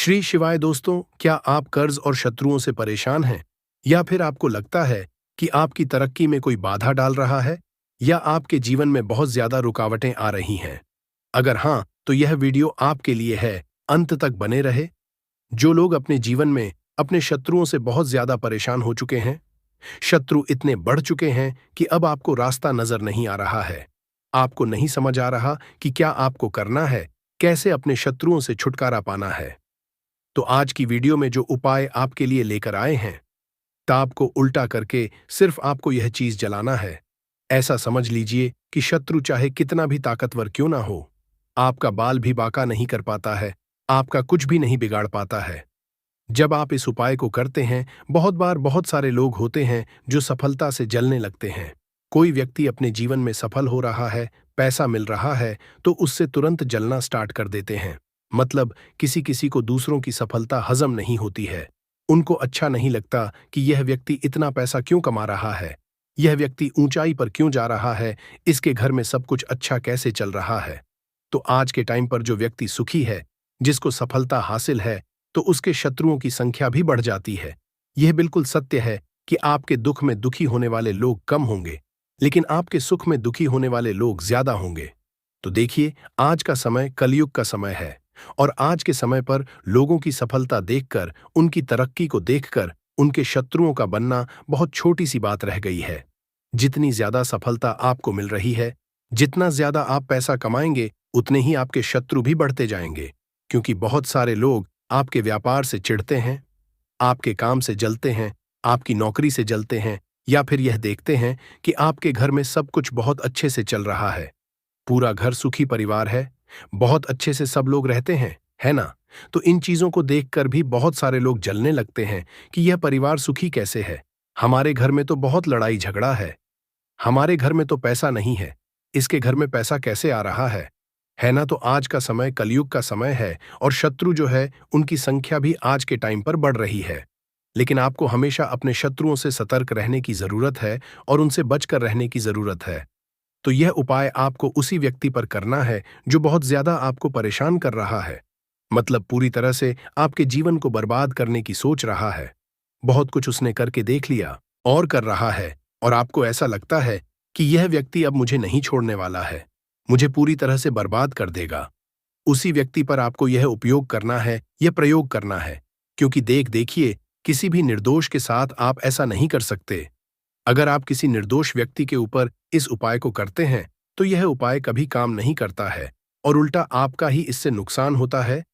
श्री शिवाय दोस्तों, क्या आप कर्ज और शत्रुओं से परेशान हैं? या फिर आपको लगता है कि आपकी तरक्की में कोई बाधा डाल रहा है? या आपके जीवन में बहुत ज्यादा रुकावटें आ रही हैं? अगर हाँ, तो यह वीडियो आपके लिए है। अंत तक बने रहे। जो लोग अपने जीवन में अपने शत्रुओं से बहुत ज्यादा परेशान हो चुके हैं, शत्रु इतने बढ़ चुके हैं कि अब आपको रास्ता नजर नहीं आ रहा है। आपको नहीं समझ आ रहा कि क्या आपको करना है, कैसे अपने शत्रुओं से छुटकारा पाना है। तो आज की वीडियो में जो उपाय आपके लिए लेकर आए हैं, ताप को उल्टा करके सिर्फ आपको यह चीज जलाना है। ऐसा समझ लीजिए कि शत्रु चाहे कितना भी ताकतवर क्यों ना हो, आपका बाल भी बांका नहीं कर पाता है, आपका कुछ भी नहीं बिगाड़ पाता है। जब आप इस उपाय को करते हैं, बहुत बार बहुत सारे लोग होते हैं जो सफलता से जलने लगते हैं। कोई व्यक्ति अपने जीवन में सफल हो रहा है, पैसा मिल रहा है, तो उससे तुरंत जलना स्टार्ट कर देते हैं। मतलब किसी किसी को दूसरों की सफलता हजम नहीं होती है। उनको अच्छा नहीं लगता कि यह व्यक्ति इतना पैसा क्यों कमा रहा है, यह व्यक्ति ऊंचाई पर क्यों जा रहा है, इसके घर में सब कुछ अच्छा कैसे चल रहा है। तो आज के टाइम पर जो व्यक्ति सुखी है, जिसको सफलता हासिल है, तो उसके शत्रुओं की संख्या भी बढ़ जाती है। यह बिल्कुल सत्य है कि आपके दुख में दुखी होने वाले लोग कम होंगे, लेकिन आपके सुख में दुखी होने वाले लोग ज्यादा होंगे। तो देखिए, आज का समय कलयुग का समय है, और आज के समय पर लोगों की सफलता देखकर, उनकी तरक्की को देखकर उनके शत्रुओं का बनना बहुत छोटी सी बात रह गई है। जितनी ज्यादा सफलता आपको मिल रही है, जितना ज्यादा आप पैसा कमाएंगे, उतने ही आपके शत्रु भी बढ़ते जाएंगे। क्योंकि बहुत सारे लोग आपके व्यापार से चिढ़ते हैं, आपके काम से जलते हैं, आपकी नौकरी से जलते हैं, या फिर यह देखते हैं कि आपके घर में सब कुछ बहुत अच्छे से चल रहा है, पूरा घर सुखी परिवार है, बहुत अच्छे से सब लोग रहते हैं, है ना? तो इन चीजों को देखकर भी बहुत सारे लोग जलने लगते हैं कि यह परिवार सुखी कैसे है, हमारे घर में तो बहुत लड़ाई झगड़ा है, हमारे घर में तो पैसा नहीं है, इसके घर में पैसा कैसे आ रहा है ना? तो आज का समय कलयुग का समय है, और शत्रु जो है उनकी संख्या भी आज के टाइम पर बढ़ रही है। लेकिन आपको हमेशा अपने शत्रुओं से सतर्क रहने की जरूरत है, और उनसे बचकर रहने की जरूरत है। तो यह उपाय आपको उसी व्यक्ति पर करना है जो बहुत ज्यादा आपको परेशान कर रहा है, मतलब पूरी तरह से आपके जीवन को बर्बाद करने की सोच रहा है। बहुत कुछ उसने करके देख लिया और कर रहा है, और आपको ऐसा लगता है कि यह व्यक्ति अब मुझे नहीं छोड़ने वाला है, मुझे पूरी तरह से बर्बाद कर देगा। उसी व्यक्ति पर आपको यह उपयोग करना है, यह प्रयोग करना है, क्योंकि देखिए, किसी भी निर्दोष के साथ आप ऐसा नहीं कर सकते। अगर आप किसी निर्दोष व्यक्ति के ऊपर इस उपाय को करते हैं, तो यह उपाय कभी काम नहीं करता है, और उल्टा आपका ही इससे नुकसान होता है।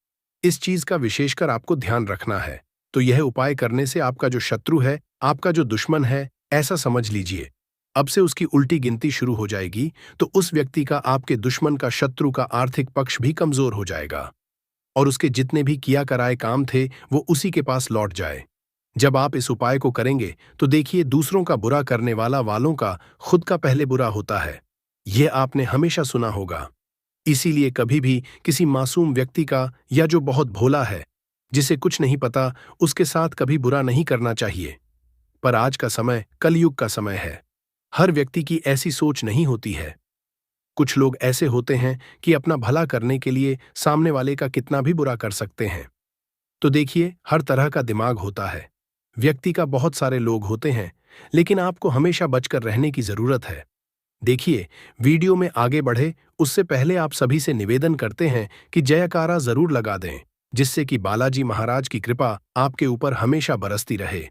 इस चीज का विशेषकर आपको ध्यान रखना है। तो यह उपाय करने से आपका जो शत्रु है, आपका जो दुश्मन है, ऐसा समझ लीजिए, अब से उसकी उल्टी गिनती शुरू हो जाएगी। तो उस व्यक्ति का, आपके दुश्मन का, शत्रु का आर्थिक पक्ष भी कमजोर हो जाएगा, और उसके जितने भी किया कराए काम थे, वो उसी के पास लौट जाए। जब आप इस उपाय को करेंगे, तो देखिए, दूसरों का बुरा करने वालों का खुद का पहले बुरा होता है। यह आपने हमेशा सुना होगा। इसीलिए कभी भी किसी मासूम व्यक्ति का, या जो बहुत भोला है, जिसे कुछ नहीं पता, उसके साथ कभी बुरा नहीं करना चाहिए। पर आज का समय कलयुग का समय है, हर व्यक्ति की ऐसी सोच नहीं होती है। कुछ लोग ऐसे होते हैं कि अपना भला करने के लिए सामने वाले का कितना भी बुरा कर सकते हैं। तो देखिए, हर तरह का दिमाग होता है, व्यक्ति का बहुत सारे लोग होते हैं, लेकिन आपको हमेशा बचकर रहने की जरूरत है। देखिए, वीडियो में आगे बढ़े उससे पहले आप सभी से निवेदन करते हैं कि जयकारा जरूर लगा दें, जिससे कि बालाजी महाराज की कृपा आपके ऊपर हमेशा बरसती रहे।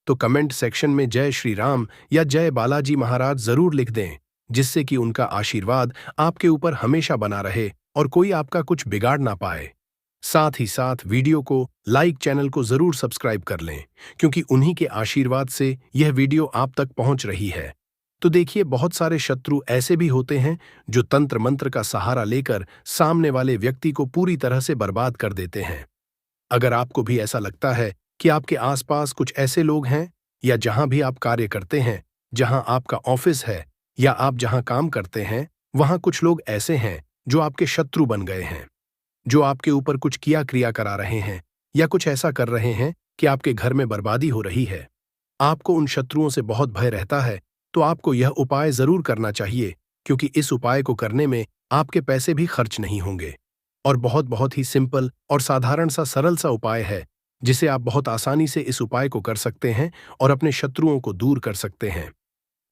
तो कमेंट सेक्शन में जय श्री राम या जय बालाजी महाराज जरूर लिख दें, जिससे कि उनका आशीर्वाद आपके ऊपर हमेशा बना रहे, और कोई आपका कुछ बिगाड़ ना पाए। साथ ही साथ वीडियो को लाइक, चैनल को जरूर सब्सक्राइब कर लें, क्योंकि उन्हीं के आशीर्वाद से यह वीडियो आप तक पहुंच रही है। तो देखिए, बहुत सारे शत्रु ऐसे भी होते हैं जो तंत्र मंत्र का सहारा लेकर सामने वाले व्यक्ति को पूरी तरह से बर्बाद कर देते हैं। अगर आपको भी ऐसा लगता है कि आपके आसपास कुछ ऐसे लोग हैं, या जहां भी आप कार्य करते हैं, जहां आपका ऑफिस है, या आप जहां काम करते हैं, वहां कुछ लोग ऐसे हैं जो आपके शत्रु बन गए हैं, जो आपके ऊपर कुछ क्रिया करा रहे हैं, या कुछ ऐसा कर रहे हैं कि आपके घर में बर्बादी हो रही है, आपको उन शत्रुओं से बहुत भय रहता है, तो आपको यह उपाय जरूर करना चाहिए, क्योंकि इस उपाय को करने में आपके पैसे भी खर्च नहीं होंगे। और बहुत बहुत ही सिंपल और साधारण सा सरल सा उपाय है, जिसे आप बहुत आसानी से इस उपाय को कर सकते हैं और अपने शत्रुओं को दूर कर सकते हैं।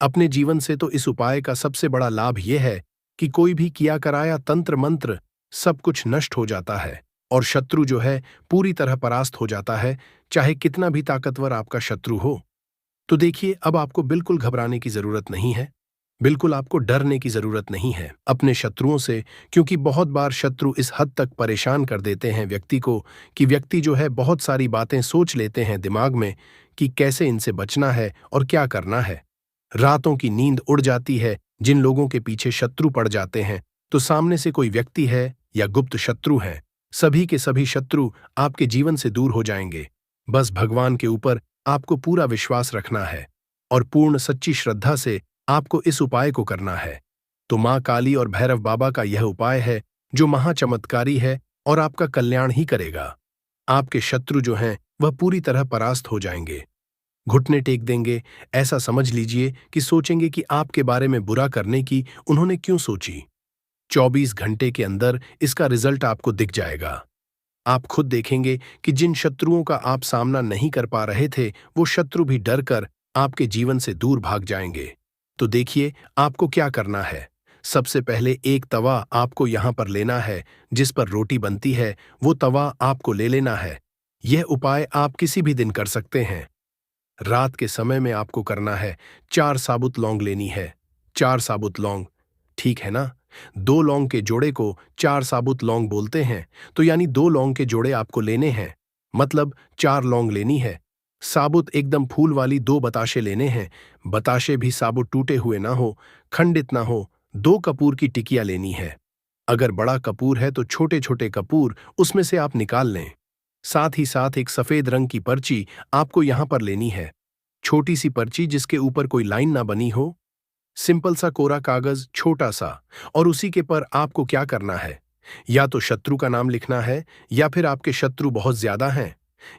अपने जीवन से तो इस उपाय का सबसे बड़ा लाभ यह है कि कोई भी किया कराया तंत्र मंत्र सब कुछ नष्ट हो जाता है और शत्रु जो है पूरी तरह परास्त हो जाता है, चाहे कितना भी ताकतवर आपका शत्रु हो। तो देखिए, अब आपको बिल्कुल घबराने की जरूरत नहीं है, बिल्कुल आपको डरने की जरूरत नहीं है अपने शत्रुओं से, क्योंकि बहुत बार शत्रु इस हद तक परेशान कर देते हैं व्यक्ति को कि व्यक्ति जो है बहुत सारी बातें सोच लेते हैं दिमाग में कि कैसे इनसे बचना है और क्या करना है। रातों की नींद उड़ जाती है जिन लोगों के पीछे शत्रु पड़ जाते हैं, तो सामने से कोई व्यक्ति है या गुप्त शत्रु है, सभी के सभी शत्रु आपके जीवन से दूर हो जाएंगे। बस भगवान के ऊपर आपको पूरा विश्वास रखना है और पूर्ण सच्ची श्रद्धा से आपको इस उपाय को करना है। तो माँ काली और भैरव बाबा का यह उपाय है जो महाचमत्कारी है और आपका कल्याण ही करेगा। आपके शत्रु जो हैं वह पूरी तरह परास्त हो जाएंगे, घुटने टेक देंगे, ऐसा समझ लीजिए कि सोचेंगे कि आपके बारे में बुरा करने की उन्होंने क्यों सोची। 24 घंटे के अंदर इसका रिजल्ट आपको दिख जाएगा। आप खुद देखेंगे कि जिन शत्रुओं का आप सामना नहीं कर पा रहे थे, वो शत्रु भी डर कर आपके जीवन से दूर भाग जाएंगे। तो देखिए, आपको क्या करना है। सबसे पहले एक तवा आपको यहां पर लेना है जिस पर रोटी बनती है, वो तवा आपको ले लेना है। यह उपाय आप किसी भी दिन कर सकते हैं। रात के समय में आपको करना है। 4 साबुत लौंग लेनी है। 4 साबुत लौंग, ठीक है ना? 2 लौंग के जोड़े को 4 साबुत लौंग बोलते हैं, तो यानी 2 लौंग के जोड़े आपको लेने हैं, मतलब 4 लौंग लेनी है। साबुत एकदम फूल वाली 2 बताशे लेने हैं। बताशे भी साबुत टूटे हुए ना हो, खंडित ना हो। 2 कपूर की टिकिया लेनी है। अगर बड़ा कपूर है तो छोटे छोटे कपूर उसमें से आप निकाल लें। साथ ही साथ एक सफेद रंग की पर्ची आपको यहां पर लेनी है। छोटी सी पर्ची जिसके ऊपर कोई लाइन ना बनी हो, सिंपल सा कोरा कागज छोटा सा। और उसी के पर आपको क्या करना है, या तो शत्रु का नाम लिखना है, या फिर आपके शत्रु बहुत ज्यादा हैं,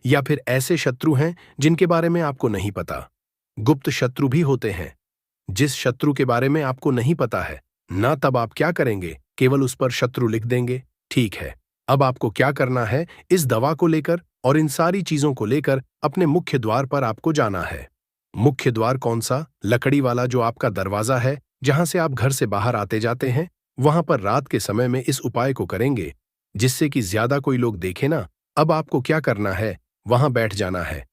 या फिर ऐसे शत्रु हैं जिनके बारे में आपको नहीं पता। गुप्त शत्रु भी होते हैं। जिस शत्रु के बारे में आपको नहीं पता है ना, तब आप क्या करेंगे, केवल उस पर शत्रु लिख देंगे। ठीक है, अब आपको क्या करना है, इस दवा को लेकर और इन सारी चीजों को लेकर अपने मुख्य द्वार पर आपको जाना है। मुख्य द्वार कौन सा? लकड़ी वाला जो आपका दरवाजा है जहां से आप घर से बाहर आते जाते हैं, वहां पर रात के समय में इस उपाय को करेंगे जिससे कि ज्यादा कोई लोग देखे ना। अब आपको क्या करना है, वहां बैठ जाना है।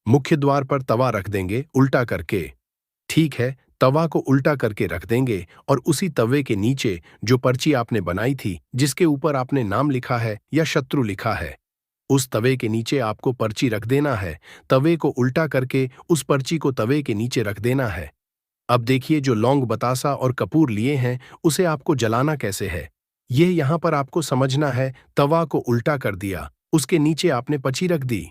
मुख्य द्वार पर तवा रख देंगे उल्टा करके। ठीक है, तवा को उल्टा करके रख देंगे और उसी तवे के नीचे जो पर्ची आपने बनाई थी जिसके ऊपर आपने नाम लिखा है या शत्रु लिखा है, उस तवे के नीचे आपको पर्ची रख देना है। तवे को उल्टा करके उस पर्ची को तवे के नीचे रख देना है। अब देखिए, जो लौंग बतासा और कपूर लिए हैं उसे आपको जलाना कैसे है, ये यहां पर आपको समझना है। तवा को उल्टा कर दिया, उसके नीचे आपने पर्ची रख दी।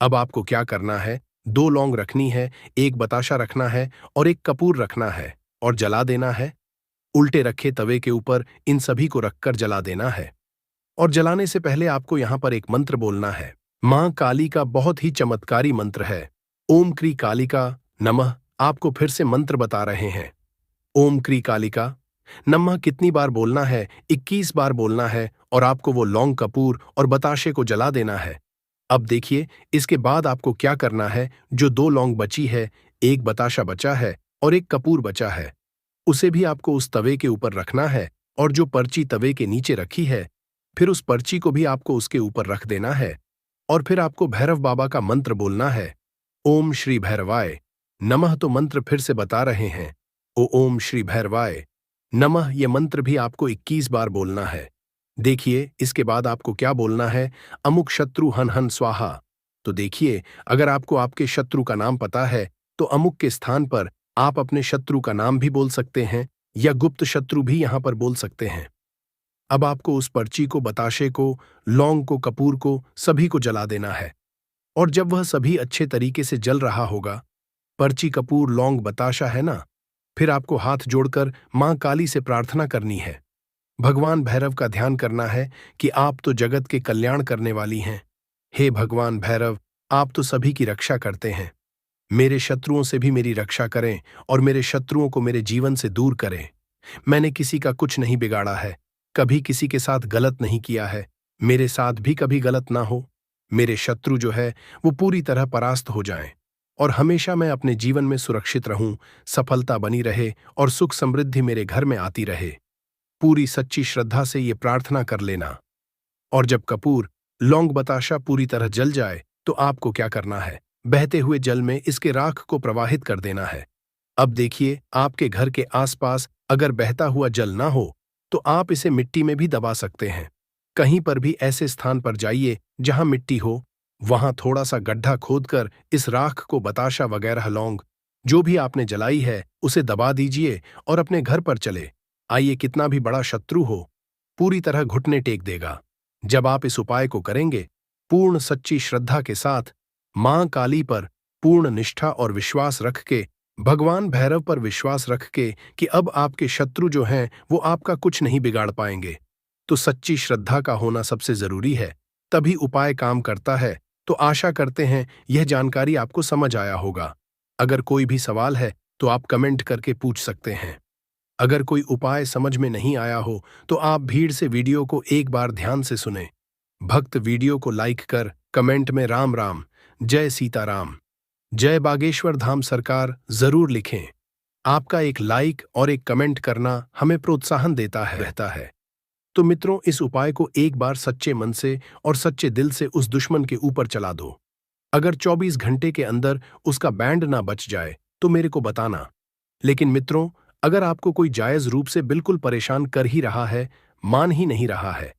अब आपको क्या करना है, 2 लौंग रखनी है, 1 बताशा रखना है और 1 कपूर रखना है और जला देना है। उल्टे रखे तवे के ऊपर इन सभी को रखकर जला देना है। और जलाने से पहले आपको यहां पर एक मंत्र बोलना है। मां काली का बहुत ही चमत्कारी मंत्र है। ओम क्री कालिका नमः। आपको फिर से मंत्र बता रहे हैं। ओम क्री कालिका नमः कितनी बार बोलना है? 21 बार बोलना है और आपको वो लौंग, कपूर और बताशे को जला देना है। अब देखिए, इसके बाद आपको क्या करना है। जो 2 लौंग बची है, 1 बताशा बचा है और 1 कपूर बचा है, उसे भी आपको उस तवे के ऊपर रखना है और जो पर्ची तवे के नीचे रखी है, फिर उस पर्ची को भी आपको उसके ऊपर रख देना है। और फिर आपको भैरव बाबा का मंत्र बोलना है। ओम श्री भैरवाय नमः। तो मंत्र फिर से बता रहे हैं। ओम श्री भैरवाय नमः। ये मंत्र भी आपको 21 बार बोलना है। देखिए, इसके बाद आपको क्या बोलना है, अमुक शत्रु हन हन स्वाहा। तो देखिए, अगर आपको आपके शत्रु का नाम पता है तो अमुक के स्थान पर आप अपने शत्रु का नाम भी बोल सकते हैं या गुप्त शत्रु भी यहां पर बोल सकते हैं। अब आपको उस पर्ची को, बताशे को, लौंग को, कपूर को, सभी को जला देना है। और जब वह सभी अच्छे तरीके से जल रहा होगा, पर्ची, कपूर, लौंग, बताशा है ना, फिर आपको हाथ जोड़कर मां काली से प्रार्थना करनी है। भगवान भैरव का ध्यान करना है कि आप तो जगत के कल्याण करने वाली हैं। हे भगवान भैरव, आप तो सभी की रक्षा करते हैं। मेरे शत्रुओं से भी मेरी रक्षा करें और मेरे शत्रुओं को मेरे जीवन से दूर करें। मैंने किसी का कुछ नहीं बिगाड़ा है। कभी किसी के साथ गलत नहीं किया है, मेरे साथ भी कभी गलत ना हो। मेरे शत्रु जो है वो पूरी तरह परास्त हो जाएं और हमेशा मैं अपने जीवन में सुरक्षित रहूं, सफलता बनी रहे और सुख समृद्धि मेरे घर में आती रहे। पूरी सच्ची श्रद्धा से ये प्रार्थना कर लेना। और जब कपूर, लौंग बताशा पूरी तरह जल जाए तो आपको क्या करना है? बहते हुए जल में इसके राख को प्रवाहित कर देना है। अब देखिए, आपके घर के आसपास अगर बहता हुआ जल ना हो तो आप इसे मिट्टी में भी दबा सकते हैं। कहीं पर भी ऐसे स्थान पर जाइए जहां मिट्टी हो, वहां थोड़ा सा गड्ढा खोदकर इस राख को, बताशा वगैरह लौंग जो भी आपने जलाई है उसे दबा दीजिए और अपने घर पर चले आइए। कितना भी बड़ा शत्रु हो, पूरी तरह घुटने टेक देगा। जब आप इस उपाय को करेंगे पूर्ण सच्ची श्रद्धा के साथ, मां काली पर पूर्ण निष्ठा और विश्वास रख के, भगवान भैरव पर विश्वास रख के कि अब आपके शत्रु जो हैं वो आपका कुछ नहीं बिगाड़ पाएंगे, तो सच्ची श्रद्धा का होना सबसे जरूरी है, तभी उपाय काम करता है। तो आशा करते हैं यह जानकारी आपको समझ आया होगा। अगर कोई भी सवाल है तो आप कमेंट करके पूछ सकते हैं। अगर कोई उपाय समझ में नहीं आया हो तो आप भीड़ से वीडियो को एक बार ध्यान से सुने। भक्त वीडियो को लाइक कर कमेंट में राम राम, जय सीताराम, जय बागेश्वर धाम सरकार जरूर लिखें। आपका एक लाइक और एक कमेंट करना हमें प्रोत्साहन देता है रहता है। तो मित्रों, इस उपाय को एक बार सच्चे मन से और सच्चे दिल से उस दुश्मन के ऊपर चला दो। अगर 24 घंटे के अंदर उसका बैंड ना बच जाए तो मेरे को बताना। लेकिन मित्रों, अगर आपको कोई जायज रूप से बिल्कुल परेशान कर ही रहा है, मान ही नहीं रहा है,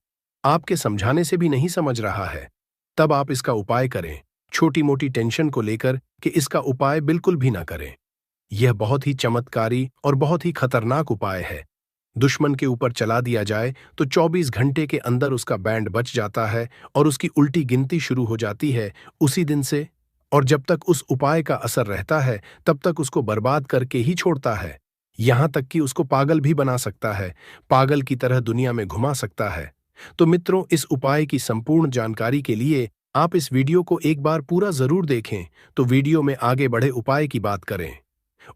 आपके समझाने से भी नहीं समझ रहा है, तब आप इसका उपाय करें। छोटी मोटी टेंशन को लेकर कि इसका उपाय बिल्कुल भी ना करें। यह बहुत ही चमत्कारी और बहुत ही खतरनाक उपाय है। दुश्मन के ऊपर चला दिया जाए तो 24 घंटे के अंदर उसका बैंड बच जाता है और उसकी उल्टी गिनती शुरू हो जाती है उसी दिन से। और जब तक उस उपाय का असर रहता है तब तक उसको बर्बाद करके ही छोड़ता है। यहां तक कि उसको पागल भी बना सकता है, पागल की तरह दुनिया में घुमा सकता है। तो मित्रों, इस उपाय की संपूर्ण जानकारी के लिए आप इस वीडियो को एक बार पूरा जरूर देखें। तो वीडियो में आगे बढ़े उपाय की बात करें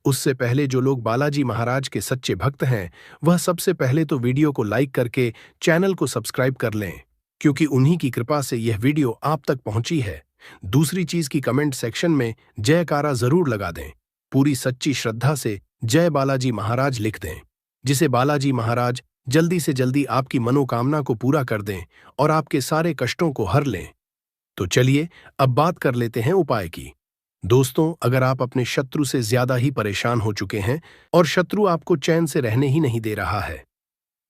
उससे पहले जो लोग बालाजी महाराज के सच्चे भक्त हैं वह सबसे पहले तो वीडियो को लाइक करके चैनल को सब्सक्राइब कर लें, क्योंकि उन्हीं की कृपा से यह वीडियो आप तक पहुंची है। दूसरी चीज की कमेंट सेक्शन में जयकारा जरूर लगा दें। पूरी सच्ची श्रद्धा से जय बालाजी महाराज लिख दें, जिसे बालाजी महाराज जल्दी से जल्दी आपकी मनोकामना को पूरा कर दें और आपके सारे कष्टों को हर लें। तो चलिए अब बात कर लेते हैं उपाय की। दोस्तों, अगर आप अपने शत्रु से ज्यादा ही परेशान हो चुके हैं और शत्रु आपको चैन से रहने ही नहीं दे रहा है,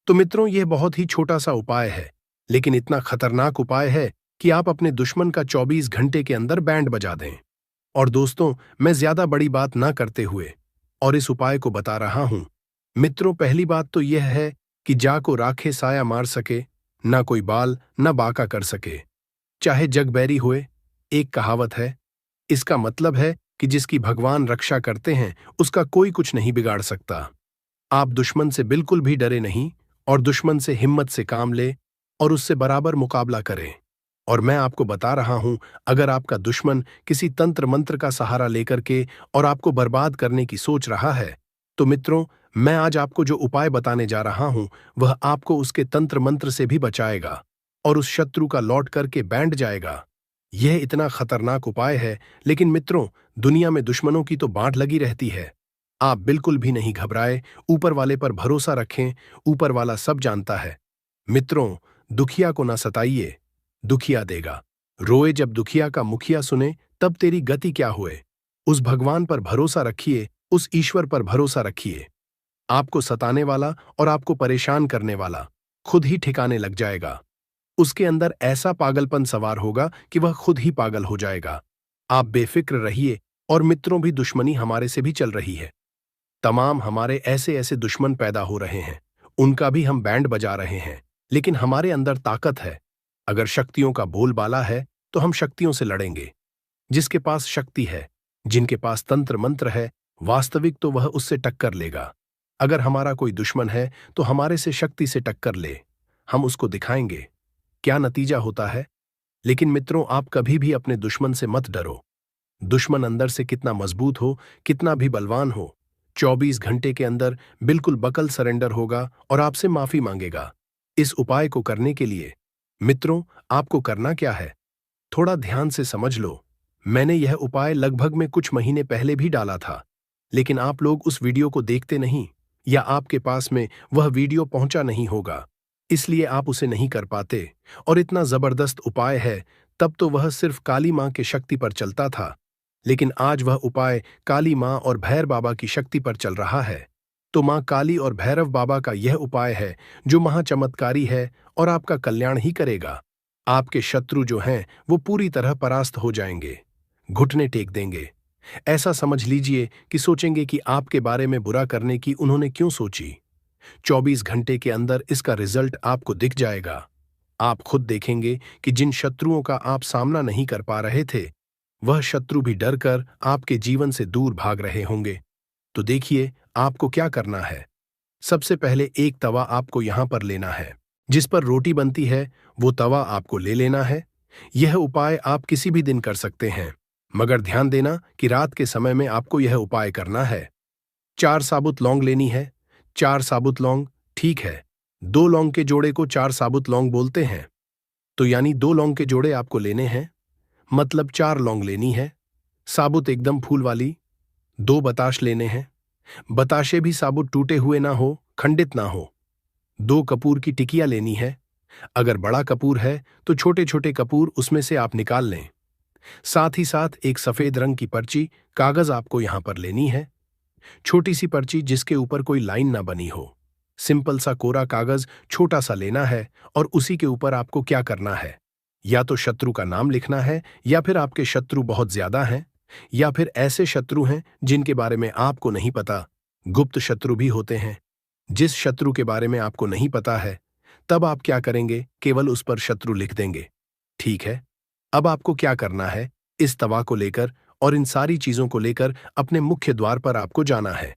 तो मित्रों यह बहुत ही छोटा सा उपाय है, लेकिन इतना खतरनाक उपाय है कि आप अपने दुश्मन का 24 घंटे के अंदर बैंड बजा दें। और दोस्तों, मैं ज्यादा बड़ी बात ना करते हुए और इस उपाय को बता रहा हूं। मित्रों, पहली बात तो यह है कि जा को राखे साया मार सके, ना कोई बाल ना बाका कर सके, चाहे जग बैरी हुए। एक कहावत है, इसका मतलब है कि जिसकी भगवान रक्षा करते हैं उसका कोई कुछ नहीं बिगाड़ सकता। आप दुश्मन से बिल्कुल भी डरे नहीं और दुश्मन से हिम्मत से काम ले और उससे बराबर मुकाबला करें। और मैं आपको बता रहा हूं, अगर आपका दुश्मन किसी तंत्र मंत्र का सहारा लेकर के और आपको बर्बाद करने की सोच रहा है, तो मित्रों मैं आज आपको जो उपाय बताने जा रहा हूं वह आपको उसके तंत्र मंत्र से भी बचाएगा और उस शत्रु का लौट करके बैंड जाएगा। यह इतना खतरनाक उपाय है, लेकिन मित्रों दुनिया में दुश्मनों की तो बांट लगी रहती है। आप बिल्कुल भी नहीं घबराए, ऊपर वाले पर भरोसा रखें, ऊपर वाला सब जानता है। मित्रों, दुखिया को ना सताइए, दुखिया देगा। रोए जब दुखिया का मुखिया सुने, तब तेरी गति क्या हुए। उस भगवान पर भरोसा रखिए, उस ईश्वर पर भरोसा रखिए। आपको सताने वाला और आपको परेशान करने वाला खुद ही ठिकाने लग जाएगा। उसके अंदर ऐसा पागलपन सवार होगा कि वह खुद ही पागल हो जाएगा। आप बेफिक्र रहिए। और मित्रों, भी दुश्मनी हमारे से भी चल रही है। तमाम हमारे ऐसे ऐसे दुश्मन पैदा हो रहे हैं, उनका भी हम बैंड बजा रहे हैं, लेकिन हमारे अंदर ताकत है। अगर शक्तियों का बोलबाला है तो हम शक्तियों से लड़ेंगे। जिसके पास शक्ति है, जिनके पास तंत्र मंत्र है, वास्तविक तो वह उससे टक्कर लेगा। अगर हमारा कोई दुश्मन है तो हमारे से शक्ति से टक्कर ले, हम उसको दिखाएंगे क्या नतीजा होता है। लेकिन मित्रों, आप कभी भी अपने दुश्मन से मत डरो। दुश्मन अंदर से कितना मजबूत हो, कितना भी बलवान हो, 24 घंटे के अंदर बिल्कुल बकल सरेंडर होगा और आपसे माफी मांगेगा। इस उपाय को करने के लिए मित्रों, आपको करना क्या है, थोड़ा ध्यान से समझ लो। मैंने यह उपाय लगभग में कुछ महीने पहले भी डाला था, लेकिन आप लोग उस वीडियो को देखते नहीं, या आपके पास में वह वीडियो पहुंचा नहीं होगा, इसलिए आप उसे नहीं कर पाते। और इतना जबरदस्त उपाय है, तब तो वह सिर्फ काली मां की शक्ति पर चलता था, लेकिन आज वह उपाय काली मां और भैरव बाबा की शक्ति पर चल रहा है। तो मां काली और भैरव बाबा का यह उपाय है जो महाचमत्कारी है और आपका कल्याण ही करेगा। आपके शत्रु जो हैं वो पूरी तरह परास्त हो जाएंगे, घुटने टेक देंगे। ऐसा समझ लीजिए कि सोचेंगे कि आपके बारे में बुरा करने की उन्होंने क्यों सोची। 24 घंटे के अंदर इसका रिजल्ट आपको दिख जाएगा। आप खुद देखेंगे कि जिन शत्रुओं का आप सामना नहीं कर पा रहे थे, वह शत्रु भी डरकर आपके जीवन से दूर भाग रहे होंगे। तो देखिए, आपको क्या करना है। सबसे पहले एक तवा आपको यहां पर लेना है, जिस पर रोटी बनती है वो तवा आपको ले लेना है। यह उपाय आप किसी भी दिन कर सकते हैं, मगर ध्यान देना कि रात के समय में आपको यह उपाय करना है। 4 साबुत लौंग लेनी है। 4 साबुत लौंग, ठीक है, 2 लौंग के जोड़े को 4 साबुत लौंग बोलते हैं, तो यानी 2 लौंग के जोड़े आपको लेने हैं, मतलब 4 लौंग लेनी है, साबुत एकदम फूल वाली। 2 बताश लेने हैं, बताशे भी साबुत टूटे हुए ना हो, खंडित ना हो। 2 कपूर की टिकिया लेनी है। अगर बड़ा कपूर है तो छोटे छोटे कपूर उसमें से आप निकाल लें। साथ ही साथ एक सफेद रंग की पर्ची, कागज आपको यहां पर लेनी है। छोटी सी पर्ची जिसके ऊपर कोई लाइन ना बनी हो, सिंपल सा कोरा कागज छोटा सा लेना है। और उसी के ऊपर आपको क्या करना है, या तो शत्रु का नाम लिखना है, या फिर आपके शत्रु बहुत ज्यादा हैं, या फिर ऐसे शत्रु हैं जिनके बारे में आपको नहीं पता। गुप्त शत्रु भी होते हैं। जिस शत्रु के बारे में आपको नहीं पता है, तब आप क्या करेंगे, केवल उस पर शत्रु लिख देंगे। ठीक है, अब आपको क्या करना है, इस तवा को लेकर और इन सारी चीजों को लेकर अपने मुख्य द्वार पर आपको जाना है।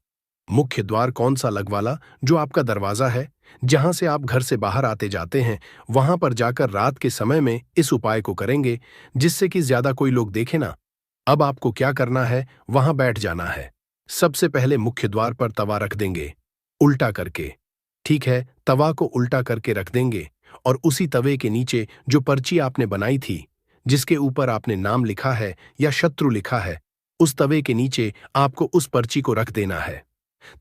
मुख्य द्वार कौन सा, लगवाला, जो आपका दरवाजा है, जहां से आप घर से बाहर आते जाते हैं, वहां पर जाकर रात के समय में इस उपाय को करेंगे, जिससे कि ज्यादा कोई लोग देखे ना। अब आपको क्या करना है, वहां बैठ जाना है। सबसे पहले मुख्य द्वार पर तवा रख देंगे, उल्टा करके। ठीक है, तवा को उल्टा करके रख देंगे और उसी तवे के नीचे जो पर्ची आपने बनाई थी, जिसके ऊपर आपने नाम लिखा है या शत्रु लिखा है, उस तवे के नीचे आपको उस पर्ची को रख देना है।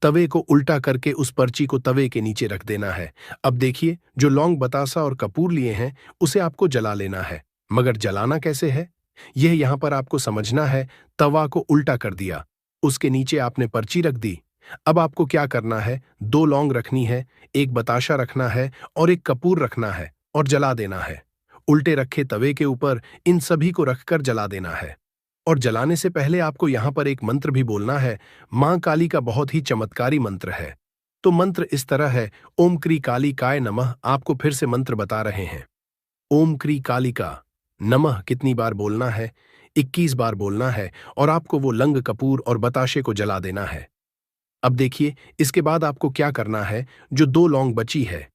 तवे को उल्टा करके उस पर्ची को तवे के नीचे रख देना है। अब देखिए, जो लौंग, बतासा और कपूर लिए हैं, उसे आपको जला लेना है। मगर जलाना कैसे है, यह यहां पर आपको समझना है। तवा को उल्टा कर दिया, उसके नीचे आपने पर्ची रख दी। अब आपको क्या करना है, 2 लौंग रखनी है, 1 बताशा रखना है और 1 कपूर रखना है और जला देना है। उल्टे रखे तवे के ऊपर इन सभी को रखकर जला देना है। और जलाने से पहले आपको यहां पर एक मंत्र भी बोलना है। मां काली का बहुत ही चमत्कारी मंत्र है। तो मंत्र इस तरह है, ओम क्री काली काय नमः। आपको फिर से मंत्र बता रहे हैं। ओम क्री काली का नमः कितनी बार बोलना है, 21 बार बोलना है, और आपको वो लंग, कपूर और बताशे को जला देना है। अब देखिए, इसके बाद आपको क्या करना है, जो 2 लौंग बची है,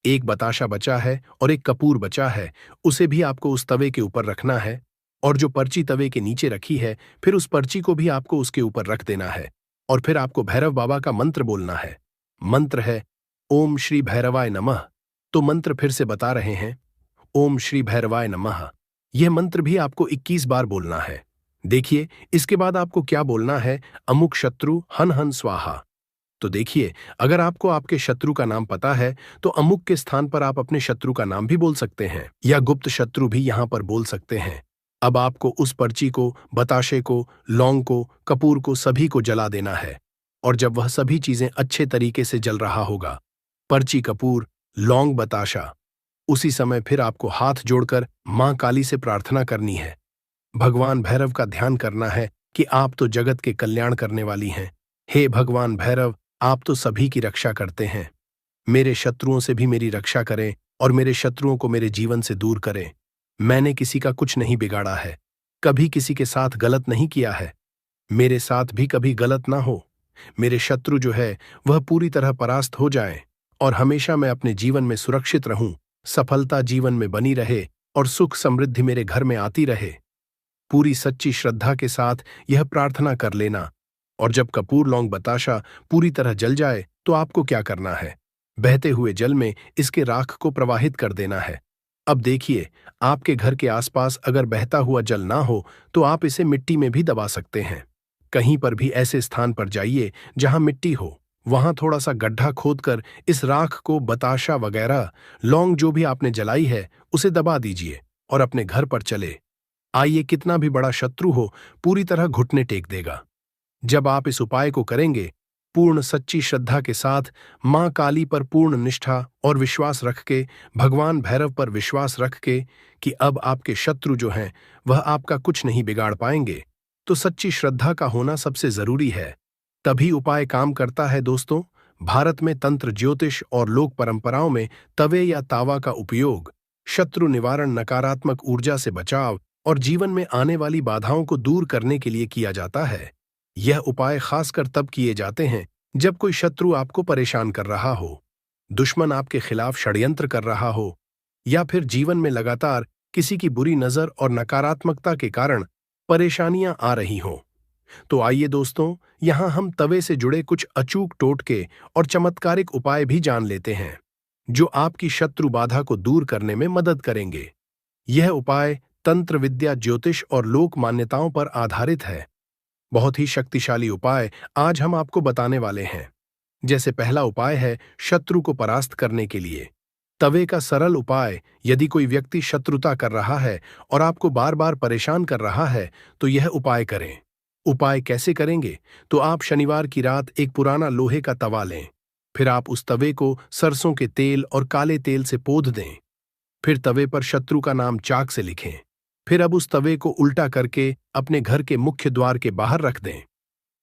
1 बताशा बचा है और 1 कपूर बचा है, उसे भी आपको उस तवे के ऊपर रखना है। और जो पर्ची तवे के नीचे रखी है, फिर उस पर्ची को भी आपको उसके ऊपर रख देना है। और फिर आपको भैरव बाबा का मंत्र बोलना है। मंत्र है ओम श्री भैरवाय नमः। तो मंत्र फिर से बता रहे हैं, ओम श्री भैरवाय नमः। यह मंत्र भी आपको 21 बार बोलना है। देखिए, इसके बाद आपको क्या बोलना है, अमुक शत्रु हन हन स्वाहा। तो देखिए, अगर आपको आपके शत्रु का नाम पता है, तो अमुक के स्थान पर आप अपने शत्रु का नाम भी बोल सकते हैं, या गुप्त शत्रु भी यहां पर बोल सकते हैं। अब आपको उस पर्ची को, बताशे को, लौंग को, कपूर को, सभी को जला देना है। और जब वह सभी चीजें अच्छे तरीके से जल रहा होगा, पर्ची, कपूर, लौंग, बताशा, उसी समय फिर आपको हाथ जोड़कर मां काली से प्रार्थना करनी है। भगवान भैरव का ध्यान करना है कि आप तो जगत के कल्याण करने वाली हैं। हे भगवान भैरव, आप तो सभी की रक्षा करते हैं। मेरे शत्रुओं से भी मेरी रक्षा करें और मेरे शत्रुओं को मेरे जीवन से दूर करें। मैंने किसी का कुछ नहीं बिगाड़ा है, कभी किसी के साथ गलत नहीं किया है, मेरे साथ भी कभी गलत ना हो। मेरे शत्रु जो है वह पूरी तरह परास्त हो जाएं और हमेशा मैं अपने जीवन में सुरक्षित रहूं, सफलता जीवन में बनी रहे और सुख समृद्धि मेरे घर में आती रहे। पूरी सच्ची श्रद्धा के साथ यह प्रार्थना कर लेना। और जब कपूर, लौंग, बताशा पूरी तरह जल जाए, तो आपको क्या करना है, बहते हुए जल में इसके राख को प्रवाहित कर देना है। अब देखिए, आपके घर के आसपास अगर बहता हुआ जल ना हो तो आप इसे मिट्टी में भी दबा सकते हैं। कहीं पर भी ऐसे स्थान पर जाइए जहां मिट्टी हो, वहां थोड़ा सा गड्ढा खोदकर इस राख को बताशा वगैरह, लौंग जो भी आपने जलाई है उसे दबा दीजिए और अपने घर पर चले आइए। कितना भी बड़ा शत्रु हो, पूरी तरह घुटने टेक देगा। जब आप इस उपाय को करेंगे, पूर्ण सच्ची श्रद्धा के साथ, मां काली पर पूर्ण निष्ठा और विश्वास रख के, भगवान भैरव पर विश्वास रख के कि अब आपके शत्रु जो हैं वह आपका कुछ नहीं बिगाड़ पाएंगे, तो सच्ची श्रद्धा का होना सबसे जरूरी है। तभी उपाय काम करता है दोस्तों। भारत में तंत्र, ज्योतिष और लोक परंपराओं में तवे या तावा का उपयोग शत्रु निवारण, नकारात्मक ऊर्जा से बचाव और जीवन में आने वाली बाधाओं को दूर करने के लिए किया जाता है। यह उपाय खासकर तब किए जाते हैं जब कोई शत्रु आपको परेशान कर रहा हो, दुश्मन आपके खिलाफ षड्यंत्र कर रहा हो, या फिर जीवन में लगातार किसी की बुरी नजर और नकारात्मकता के कारण परेशानियां आ रही हों। तो आइए दोस्तों, यहां हम तवे से जुड़े कुछ अचूक टोटके और चमत्कारिक उपाय भी जान लेते हैं, जो आपकी शत्रु बाधा को दूर करने में मदद करेंगे। यह उपाय तंत्र विद्या, ज्योतिष और लोक मान्यताओं पर आधारित है। बहुत ही शक्तिशाली उपाय आज हम आपको बताने वाले हैं। जैसे पहला उपाय है शत्रु को परास्त करने के लिए तवे का सरल उपाय। यदि कोई व्यक्ति शत्रुता कर रहा है और आपको बार बार परेशान कर रहा है तो यह उपाय करें। उपाय कैसे करेंगे? तो आप शनिवार की रात एक पुराना लोहे का तवा लें। फिर आप उस तवे को सरसों के तेल और काले तेल से पोंछ दें। फिर तवे पर शत्रु का नाम चाक से लिखें। फिर अब उस तवे को उल्टा करके अपने घर के मुख्य द्वार के बाहर रख दें।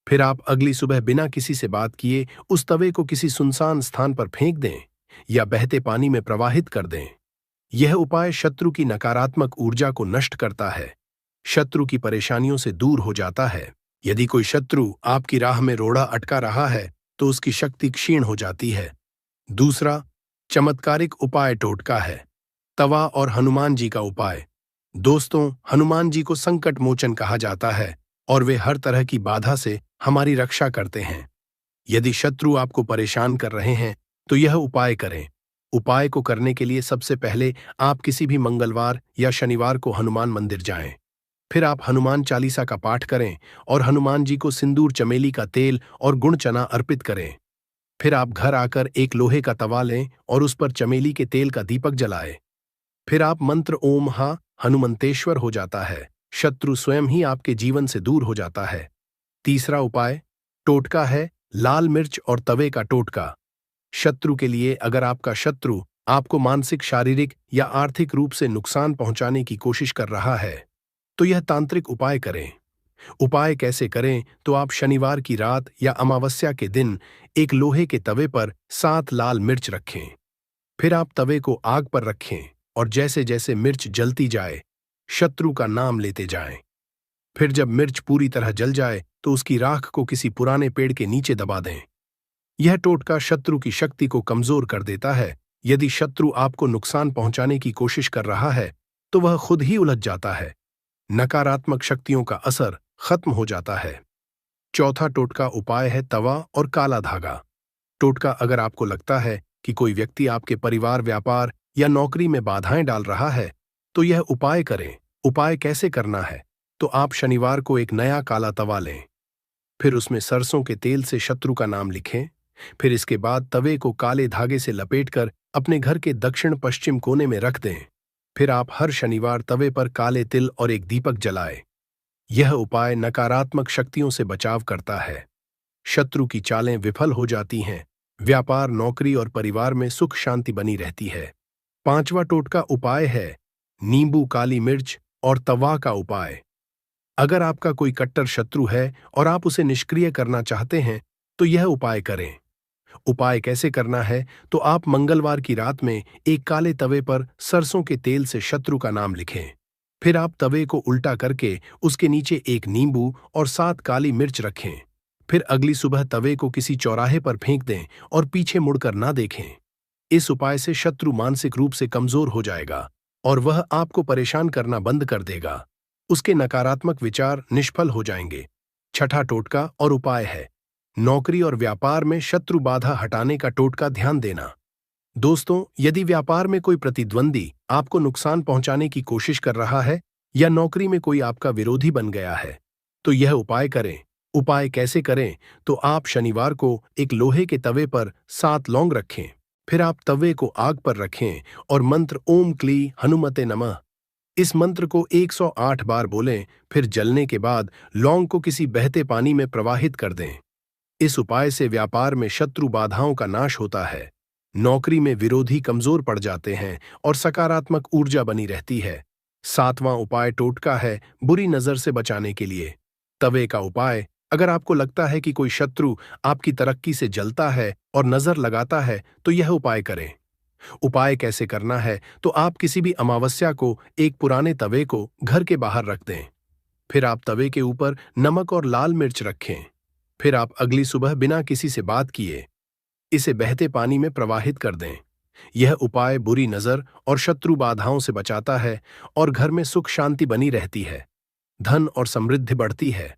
फिर आप अगली सुबह बिना किसी से बात किए उस तवे को किसी सुनसान स्थान पर फेंक दें या बहते पानी में प्रवाहित कर दें। यह उपाय शत्रु की नकारात्मक ऊर्जा को नष्ट करता है, शत्रु की परेशानियों से दूर हो जाता है। यदि कोई शत्रु आपकी राह में रोड़ा अटका रहा है तो उसकी शक्ति क्षीण हो जाती है। दूसरा चमत्कारिक उपाय टोटका है तवा और हनुमान जी का उपाय। दोस्तों, हनुमान जी को संकट मोचन कहा जाता है और वे हर तरह की बाधा से हमारी रक्षा करते हैं। यदि शत्रु आपको परेशान कर रहे हैं तो यह उपाय करें। उपाय को करने के लिए सबसे पहले आप किसी भी मंगलवार या शनिवार को हनुमान मंदिर जाएं। फिर आप हनुमान चालीसा का पाठ करें और हनुमान जी को सिंदूर, चमेली का तेल और गुड़ चना अर्पित करें। फिर आप घर आकर एक लोहे का तवा लें और उस पर चमेली के तेल का दीपक जलाएं। फिर आप मंत्र ओम हा हनुमंतेश्वर हो जाता है, शत्रु स्वयं ही आपके जीवन से दूर हो जाता है। तीसरा उपाय टोटका है लाल मिर्च और तवे का टोटका। शत्रु के लिए अगर आपका शत्रु आपको मानसिक, शारीरिक या आर्थिक रूप से नुकसान पहुंचाने की कोशिश कर रहा है तो यह तांत्रिक उपाय करें। उपाय कैसे करें? तो आप शनिवार की रात या अमावस्या के दिन एक लोहे के तवे पर 7 लाल मिर्च रखें। फिर आप तवे को आग पर रखें और जैसे जैसे मिर्च जलती जाए शत्रु का नाम लेते जाएं। फिर जब मिर्च पूरी तरह जल जाए तो उसकी राख को किसी पुराने पेड़ के नीचे दबा दें। यह टोटका शत्रु की शक्ति को कमजोर कर देता है। यदि शत्रु आपको नुकसान पहुंचाने की कोशिश कर रहा है तो वह खुद ही उलझ जाता है, नकारात्मक शक्तियों का असर खत्म हो जाता है। चौथा टोटका उपाय है तवा और काला धागा। टोटका अगर आपको लगता है कि कोई व्यक्ति आपके परिवार, व्यापार या नौकरी में बाधाएं डाल रहा है तो यह उपाय करें। उपाय कैसे करना है? तो आप शनिवार को एक नया काला तवा लें। फिर उसमें सरसों के तेल से शत्रु का नाम लिखें। फिर इसके बाद तवे को काले धागे से लपेटकर अपने घर के दक्षिण पश्चिम कोने में रख दें। फिर आप हर शनिवार तवे पर काले तिल और एक दीपक जलाएं। यह उपाय नकारात्मक शक्तियों से बचाव करता है, शत्रु की चालें विफल हो जाती हैं, व्यापार, नौकरी और परिवार में सुख शांति बनी रहती है। पांचवा टोटका उपाय है नींबू, काली मिर्च और तवा का उपाय। अगर आपका कोई कट्टर शत्रु है और आप उसे निष्क्रिय करना चाहते हैं तो यह उपाय करें। उपाय कैसे करना है? तो आप मंगलवार की रात में एक काले तवे पर सरसों के तेल से शत्रु का नाम लिखें। फिर आप तवे को उल्टा करके उसके नीचे एक नींबू और 7 काली मिर्च रखें। फिर अगली सुबह तवे को किसी चौराहे पर फेंक दें और पीछे मुड़कर ना देखें। इस उपाय से शत्रु मानसिक रूप से कमजोर हो जाएगा और वह आपको परेशान करना बंद कर देगा। उसके नकारात्मक विचार निष्फल हो जाएंगे। छठा टोटका और उपाय है नौकरी और व्यापार में शत्रु बाधा हटाने का टोटका। ध्यान देना, दोस्तों, यदि व्यापार में कोई प्रतिद्वंदी आपको नुकसान पहुंचाने की कोशिश कर रहा है या नौकरी में कोई आपका विरोधी बन गया है, तो यह उपाय करें। उपाय कैसे करें? तो आप शनिवार को एक लोहे के तवे पर 7 लौंग रखें। फिर आप तवे को आग पर रखें और मंत्र ओम क्ली हनुमते नमः इस मंत्र को 108 बार बोलें। फिर जलने के बाद लौंग को किसी बहते पानी में प्रवाहित कर दें। इस उपाय से व्यापार में शत्रु बाधाओं का नाश होता है, नौकरी में विरोधी कमजोर पड़ जाते हैं और सकारात्मक ऊर्जा बनी रहती है। 7वां उपाय टोटका है बुरी नजर से बचाने के लिए। तवे का उपाय: अगर आपको लगता है कि कोई शत्रु आपकी तरक्की से जलता है और नजर लगाता है, तो यह उपाय करें। उपाय कैसे करना है? तो आप किसी भी अमावस्या को एक पुराने तवे को घर के बाहर रख दें। फिर आप तवे के ऊपर नमक और लाल मिर्च रखें। फिर आप अगली सुबह बिना किसी से बात किए इसे बहते पानी में प्रवाहित कर दें। यह उपाय बुरी नजर और शत्रु बाधाओं से बचाता है और घर में सुख शांति बनी रहती है, धन और समृद्धि बढ़ती है।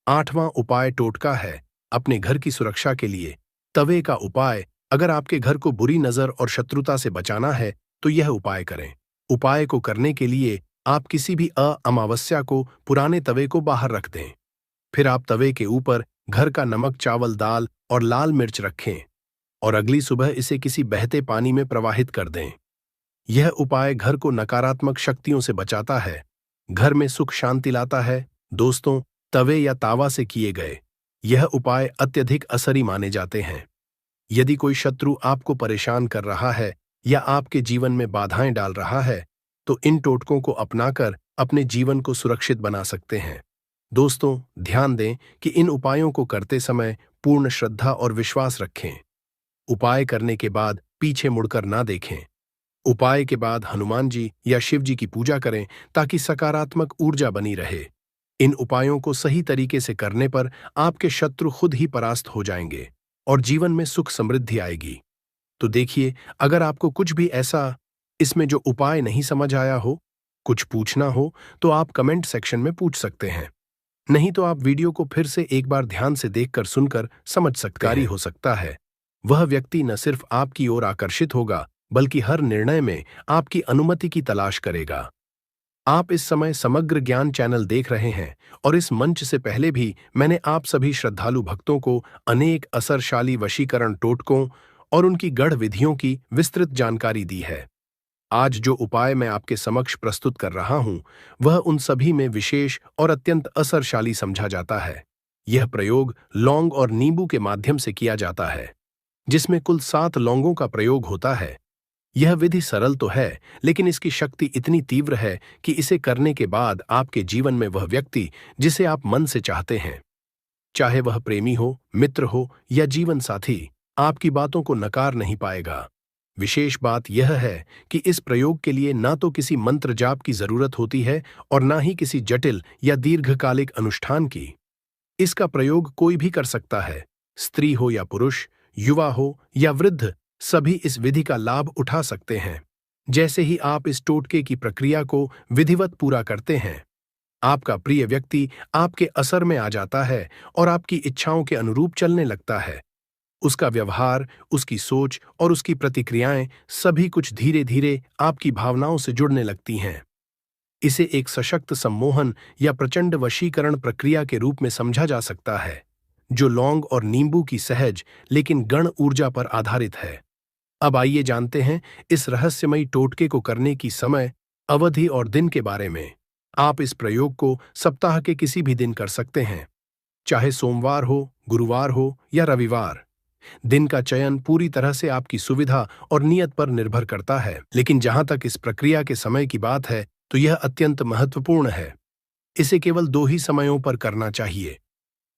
8वां उपाय टोटका है अपने घर की सुरक्षा के लिए। तवे का उपाय: अगर आपके घर को बुरी नजर और शत्रुता से बचाना है, तो यह उपाय करें। उपाय को करने के लिए आप किसी भी अमावस्या को पुराने तवे को बाहर रख दें। फिर आप तवे के ऊपर घर का नमक, चावल, दाल और लाल मिर्च रखें और अगली सुबह इसे किसी बहते पानी में प्रवाहित कर दें। यह उपाय घर को नकारात्मक शक्तियों से बचाता है, घर में सुख शांति लाता है। दोस्तों, तवे या तावा से किए गए यह उपाय अत्यधिक असरी माने जाते हैं। यदि कोई शत्रु आपको परेशान कर रहा है या आपके जीवन में बाधाएं डाल रहा है, तो इन टोटकों को अपनाकर अपने जीवन को सुरक्षित बना सकते हैं। दोस्तों, ध्यान दें कि इन उपायों को करते समय पूर्ण श्रद्धा और विश्वास रखें। उपाय करने के बाद पीछे मुड़कर ना देखें। उपाय के बाद हनुमान जी या शिव जी की पूजा करें ताकि सकारात्मक ऊर्जा बनी रहे। इन उपायों को सही तरीके से करने पर आपके शत्रु खुद ही परास्त हो जाएंगे और जीवन में सुख समृद्धि आएगी। तो देखिए, अगर आपको कुछ भी ऐसा इसमें जो उपाय नहीं समझ आया हो, कुछ पूछना हो, तो आप कमेंट सेक्शन में पूछ सकते हैं। नहीं तो आप वीडियो को फिर से एक बार ध्यान से देखकर सुनकर समझ सकते हैं। हो सकता है वह व्यक्ति न सिर्फ आपकी ओर आकर्षित होगा, बल्कि हर निर्णय में आपकी अनुमति की तलाश करेगा। आप इस समय समग्र ज्ञान चैनल देख रहे हैं और इस मंच से पहले भी मैंने आप सभी श्रद्धालु भक्तों को अनेक असरशाली वशीकरण टोटकों और उनकी गढ़ विधियों की विस्तृत जानकारी दी है। आज जो उपाय मैं आपके समक्ष प्रस्तुत कर रहा हूं, वह उन सभी में विशेष और अत्यंत असरशाली समझा जाता है। यह प्रयोग लौंग और नींबू के माध्यम से किया जाता है, जिसमें कुल 7 लौंगों का प्रयोग होता है। यह विधि सरल तो है, लेकिन इसकी शक्ति इतनी तीव्र है कि इसे करने के बाद आपके जीवन में वह व्यक्ति जिसे आप मन से चाहते हैं, चाहे वह प्रेमी हो, मित्र हो या जीवन साथी, आपकी बातों को नकार नहीं पाएगा। विशेष बात यह है कि इस प्रयोग के लिए ना तो किसी मंत्र जाप की जरूरत होती है और ना ही किसी जटिल या दीर्घकालिक अनुष्ठान की। इसका प्रयोग कोई भी कर सकता है, स्त्री हो या पुरुष, युवा हो या वृद्ध, सभी इस विधि का लाभ उठा सकते हैं। जैसे ही आप इस टोटके की प्रक्रिया को विधिवत पूरा करते हैं, आपका प्रिय व्यक्ति आपके असर में आ जाता है और आपकी इच्छाओं के अनुरूप चलने लगता है। उसका व्यवहार, उसकी सोच और उसकी प्रतिक्रियाएं सभी कुछ धीरे धीरे आपकी भावनाओं से जुड़ने लगती हैं। इसे एक सशक्त सम्मोहन या प्रचंड वशीकरण प्रक्रिया के रूप में समझा जा सकता है, जो लौंग और नींबू की सहज लेकिन गण ऊर्जा पर आधारित है। अब आइए जानते हैं इस रहस्यमयी टोटके को करने की समय, अवधि और दिन के बारे में। आप इस प्रयोग को सप्ताह के किसी भी दिन कर सकते हैं, चाहे सोमवार हो, गुरुवार हो या रविवार। दिन का चयन पूरी तरह से आपकी सुविधा और नियत पर निर्भर करता है, लेकिन जहां तक इस प्रक्रिया के समय की बात है, तो यह अत्यंत महत्वपूर्ण है। इसे केवल 2 ही समयों पर करना चाहिए।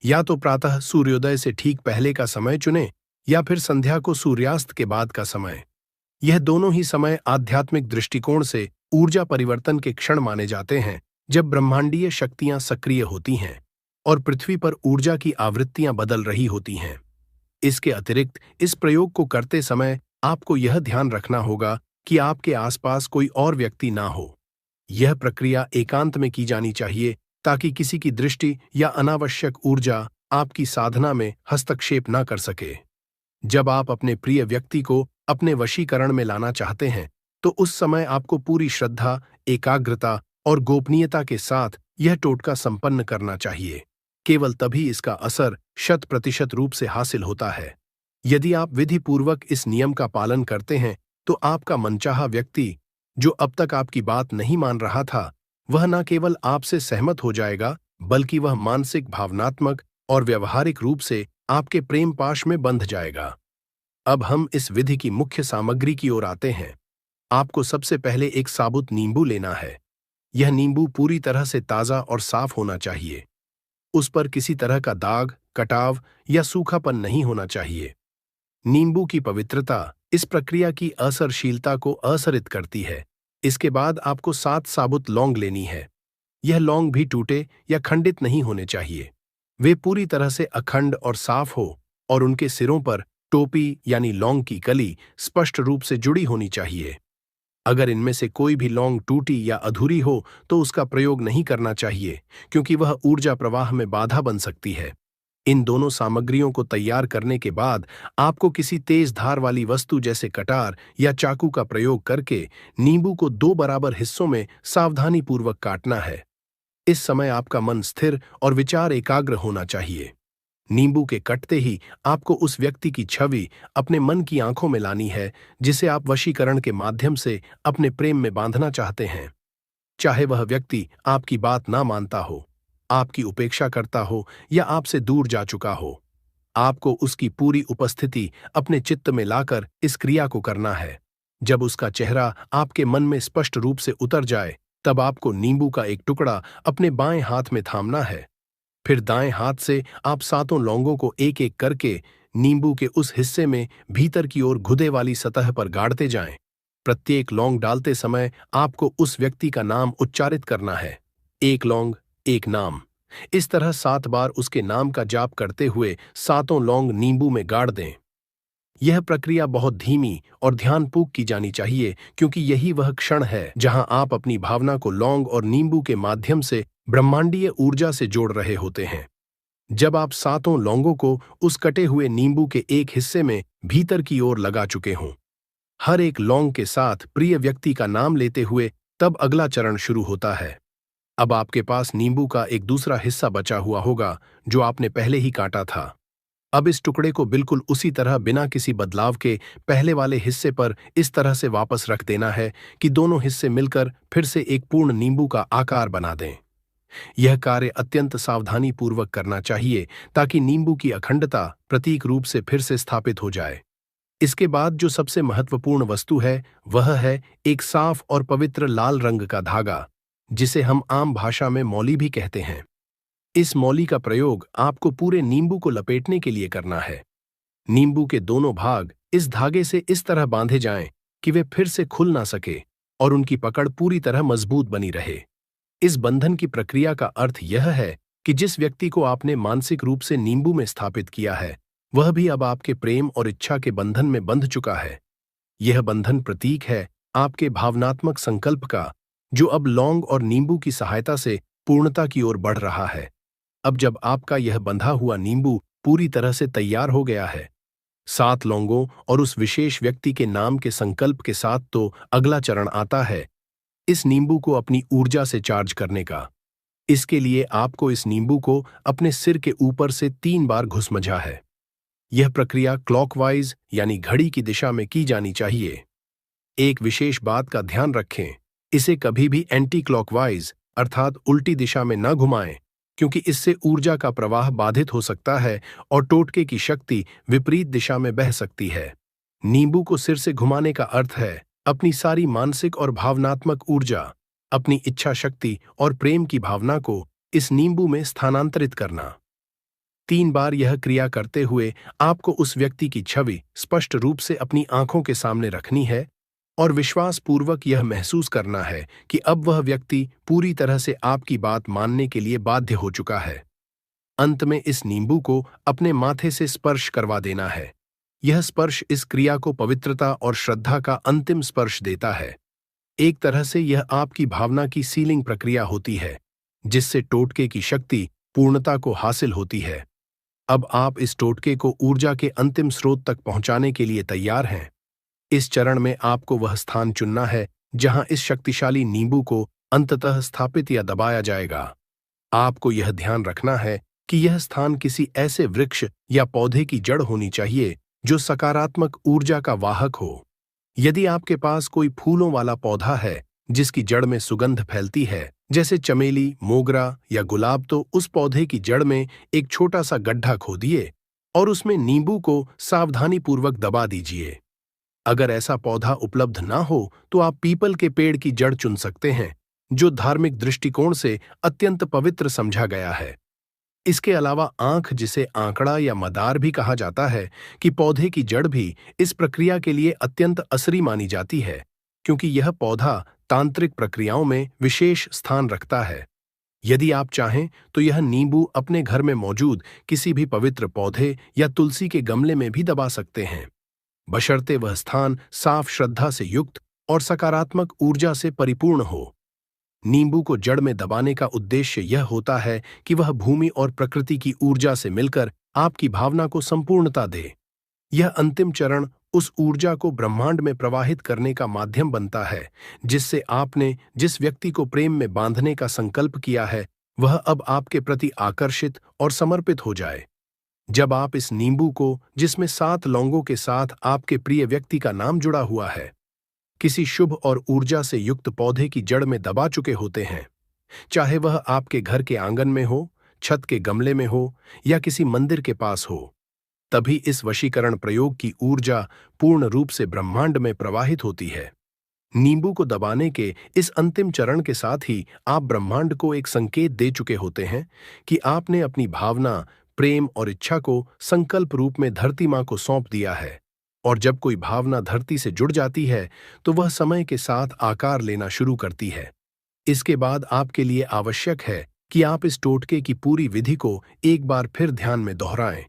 या तो प्रातः सूर्योदय से ठीक पहले का समय चुनें या फिर संध्या को सूर्यास्त के बाद का समय। यह दोनों ही समय आध्यात्मिक दृष्टिकोण से ऊर्जा परिवर्तन के क्षण माने जाते हैं, जब ब्रह्मांडीय शक्तियां सक्रिय होती हैं और पृथ्वी पर ऊर्जा की आवृत्तियां बदल रही होती हैं। इसके अतिरिक्त इस प्रयोग को करते समय आपको यह ध्यान रखना होगा कि आपके आसपास कोई और व्यक्ति ना हो। यह प्रक्रिया एकांत में की जानी चाहिए ताकि किसी की दृष्टि या अनावश्यक ऊर्जा आपकी साधना में हस्तक्षेप न कर सके। जब आप अपने प्रिय व्यक्ति को अपने वशीकरण में लाना चाहते हैं, तो उस समय आपको पूरी श्रद्धा, एकाग्रता और गोपनीयता के साथ यह टोटका संपन्न करना चाहिए। केवल तभी इसका असर 100% रूप से हासिल होता है। यदि आप विधि पूर्वक इस नियम का पालन करते हैं, तो आपका मनचाहा व्यक्ति, जो अब तक आपकी बात नहीं मान रहा था, वह न केवल आपसे सहमत हो जाएगा, बल्कि वह मानसिक, भावनात्मक और व्यवहारिक रूप से आपके प्रेम पाश में बंध जाएगा। अब हम इस विधि की मुख्य सामग्री की ओर आते हैं। आपको सबसे पहले एक साबुत नींबू लेना है। यह नींबू पूरी तरह से ताज़ा और साफ होना चाहिए। उस पर किसी तरह का दाग, कटाव या सूखापन नहीं होना चाहिए। नींबू की पवित्रता इस प्रक्रिया की असरशीलता को असरित करती है। इसके बाद आपको 7 साबुत लौंग लेनी है। यह लौंग भी टूटे या खंडित नहीं होने चाहिए। वे पूरी तरह से अखंड और साफ हो और उनके सिरों पर टोपी यानी लौंग की कली स्पष्ट रूप से जुड़ी होनी चाहिए। अगर इनमें से कोई भी लौंग टूटी या अधूरी हो तो उसका प्रयोग नहीं करना चाहिए, क्योंकि वह ऊर्जा प्रवाह में बाधा बन सकती है। इन दोनों सामग्रियों को तैयार करने के बाद आपको किसी तेज धार वाली वस्तु जैसे कटार या चाकू का प्रयोग करके नींबू को 2 बराबर हिस्सों में सावधानीपूर्वक काटना है। इस समय आपका मन स्थिर और विचार एकाग्र होना चाहिए। नींबू के कटते ही आपको उस व्यक्ति की छवि अपने मन की आंखों में लानी है, जिसे आप वशीकरण के माध्यम से अपने प्रेम में बांधना चाहते हैं। चाहे वह व्यक्ति आपकी बात ना मानता हो, आपकी उपेक्षा करता हो या आपसे दूर जा चुका हो, आपको उसकी पूरी उपस्थिति अपने चित्त में लाकर इस क्रिया को करना है। जब उसका चेहरा आपके मन में स्पष्ट रूप से उतर जाए, तब आपको नींबू का एक टुकड़ा अपने बाएं हाथ में थामना है। फिर दाएं हाथ से आप 7 लौंगों को एक एक करके नींबू के उस हिस्से में भीतर की ओर घुदे वाली सतह पर गाड़ते जाएं। प्रत्येक लौंग डालते समय आपको उस व्यक्ति का नाम उच्चारित करना है। 1 लौंग, 1 नाम। इस तरह 7 बार उसके नाम का जाप करते हुए 7 लौंग नींबू में गाड़ दें। यह प्रक्रिया बहुत धीमी और ध्यानपूर्वक की जानी चाहिए, क्योंकि यही वह क्षण है जहां आप अपनी भावना को लौंग और नींबू के माध्यम से ब्रह्मांडीय ऊर्जा से जोड़ रहे होते हैं। जब आप 7 लौंगों को उस कटे हुए नींबू के एक हिस्से में भीतर की ओर लगा चुके हों, हर एक लौंग के साथ प्रिय व्यक्ति का नाम लेते हुए, तब अगला चरण शुरू होता है। अब आपके पास नींबू का एक दूसरा हिस्सा बचा हुआ होगा, जो आपने पहले ही काटा था। अब इस टुकड़े को बिल्कुल उसी तरह बिना किसी बदलाव के पहले वाले हिस्से पर इस तरह से वापस रख देना है कि दोनों हिस्से मिलकर फिर से एक पूर्ण नींबू का आकार बना दें। यह कार्य अत्यंत सावधानी पूर्वक करना चाहिए, ताकि नींबू की अखंडता प्रतीक रूप से फिर से स्थापित हो जाए। इसके बाद जो सबसे महत्वपूर्ण वस्तु है, वह है एक साफ और पवित्र लाल रंग का धागा, जिसे हम आम भाषा में मौली भी कहते हैं। इस मौली का प्रयोग आपको पूरे नींबू को लपेटने के लिए करना है। नींबू के दोनों भाग इस धागे से इस तरह बांधे जाएं कि वे फिर से खुल ना सके और उनकी पकड़ पूरी तरह मजबूत बनी रहे। इस बंधन की प्रक्रिया का अर्थ यह है कि जिस व्यक्ति को आपने मानसिक रूप से नींबू में स्थापित किया है, वह भी अब आपके प्रेम और इच्छा के बंधन में बंध चुका है। यह बंधन प्रतीक है आपके भावनात्मक संकल्प का, जो अब लौंग और नींबू की सहायता से पूर्णता की ओर बढ़ रहा है। अब जब आपका यह बंधा हुआ नींबू पूरी तरह से तैयार हो गया है, 7 लौंगों और उस विशेष व्यक्ति के नाम के संकल्प के साथ, तो अगला चरण आता है इस नींबू को अपनी ऊर्जा से चार्ज करने का। इसके लिए आपको इस नींबू को अपने सिर के ऊपर से 3 बार घुसमझा है। यह प्रक्रिया क्लॉकवाइज यानी घड़ी की दिशा में की जानी चाहिए। एक विशेष बात का ध्यान रखें, इसे कभी भी एंटी क्लॉकवाइज अर्थात उल्टी दिशा में न घुमाएं, क्योंकि इससे ऊर्जा का प्रवाह बाधित हो सकता है और टोटके की शक्ति विपरीत दिशा में बह सकती है। नींबू को सिर से घुमाने का अर्थ है अपनी सारी मानसिक और भावनात्मक ऊर्जा, अपनी इच्छा शक्ति और प्रेम की भावना को इस नींबू में स्थानांतरित करना। 3 बार यह क्रिया करते हुए आपको उस व्यक्ति की छवि स्पष्ट रूप से अपनी आंखों के सामने रखनी है और विश्वासपूर्वक यह महसूस करना है कि अब वह व्यक्ति पूरी तरह से आपकी बात मानने के लिए बाध्य हो चुका है। अंत में इस नींबू को अपने माथे से स्पर्श करवा देना है। यह स्पर्श इस क्रिया को पवित्रता और श्रद्धा का अंतिम स्पर्श देता है। एक तरह से यह आपकी भावना की सीलिंग प्रक्रिया होती है, जिससे टोटके की शक्ति पूर्णता को हासिल होती है। अब आप इस टोटके को ऊर्जा के अंतिम स्रोत तक पहुंचाने के लिए तैयार हैं। इस चरण में आपको वह स्थान चुनना है जहां इस शक्तिशाली नींबू को अंततः स्थापित या दबाया जाएगा। आपको यह ध्यान रखना है कि यह स्थान किसी ऐसे वृक्ष या पौधे की जड़ होनी चाहिए जो सकारात्मक ऊर्जा का वाहक हो। यदि आपके पास कोई फूलों वाला पौधा है जिसकी जड़ में सुगंध फैलती है, जैसे चमेली, मोगरा या गुलाब, तो उस पौधे की जड़ में एक छोटा सा गड्ढा खोदिए और उसमें नींबू को सावधानीपूर्वक दबा दीजिए। अगर ऐसा पौधा उपलब्ध ना हो तो आप पीपल के पेड़ की जड़ चुन सकते हैं, जो धार्मिक दृष्टिकोण से अत्यंत पवित्र समझा गया है। इसके अलावा आंख, जिसे आंकड़ा या मदार भी कहा जाता है, कि पौधे की जड़ भी इस प्रक्रिया के लिए अत्यंत असरी मानी जाती है, क्योंकि यह पौधा तांत्रिक प्रक्रियाओं में विशेष स्थान रखता है। यदि आप चाहें तो यह नींबू अपने घर में मौजूद किसी भी पवित्र पौधे या तुलसी के गमले में भी दबा सकते हैं, बशर्ते वह स्थान साफ, श्रद्धा से युक्त और सकारात्मक ऊर्जा से परिपूर्ण हो। नींबू को जड़ में दबाने का उद्देश्य यह होता है कि वह भूमि और प्रकृति की ऊर्जा से मिलकर आपकी भावना को संपूर्णता दे। यह अंतिम चरण उस ऊर्जा को ब्रह्मांड में प्रवाहित करने का माध्यम बनता है, जिससे आपने जिस व्यक्ति को प्रेम में बांधने का संकल्प किया है, वह अब आपके प्रति आकर्षित और समर्पित हो जाए। जब आप इस नींबू को, जिसमें 7 लौंगों के साथ आपके प्रिय व्यक्ति का नाम जुड़ा हुआ है, किसी शुभ और ऊर्जा से युक्त पौधे की जड़ में दबा चुके होते हैं, चाहे वह आपके घर के आंगन में हो, छत के गमले में हो या किसी मंदिर के पास हो, तभी इस वशीकरण प्रयोग की ऊर्जा पूर्ण रूप से ब्रह्मांड में प्रवाहित होती है। नींबू को दबाने के इस अंतिम चरण के साथ ही आप ब्रह्मांड को एक संकेत दे चुके होते हैं कि आपने अपनी भावना, प्रेम और इच्छा को संकल्प रूप में धरती माँ को सौंप दिया है। और जब कोई भावना धरती से जुड़ जाती है तो वह समय के साथ आकार लेना शुरू करती है। इसके बाद आपके लिए आवश्यक है कि आप इस टोटके की पूरी विधि को एक बार फिर ध्यान में दोहराएं।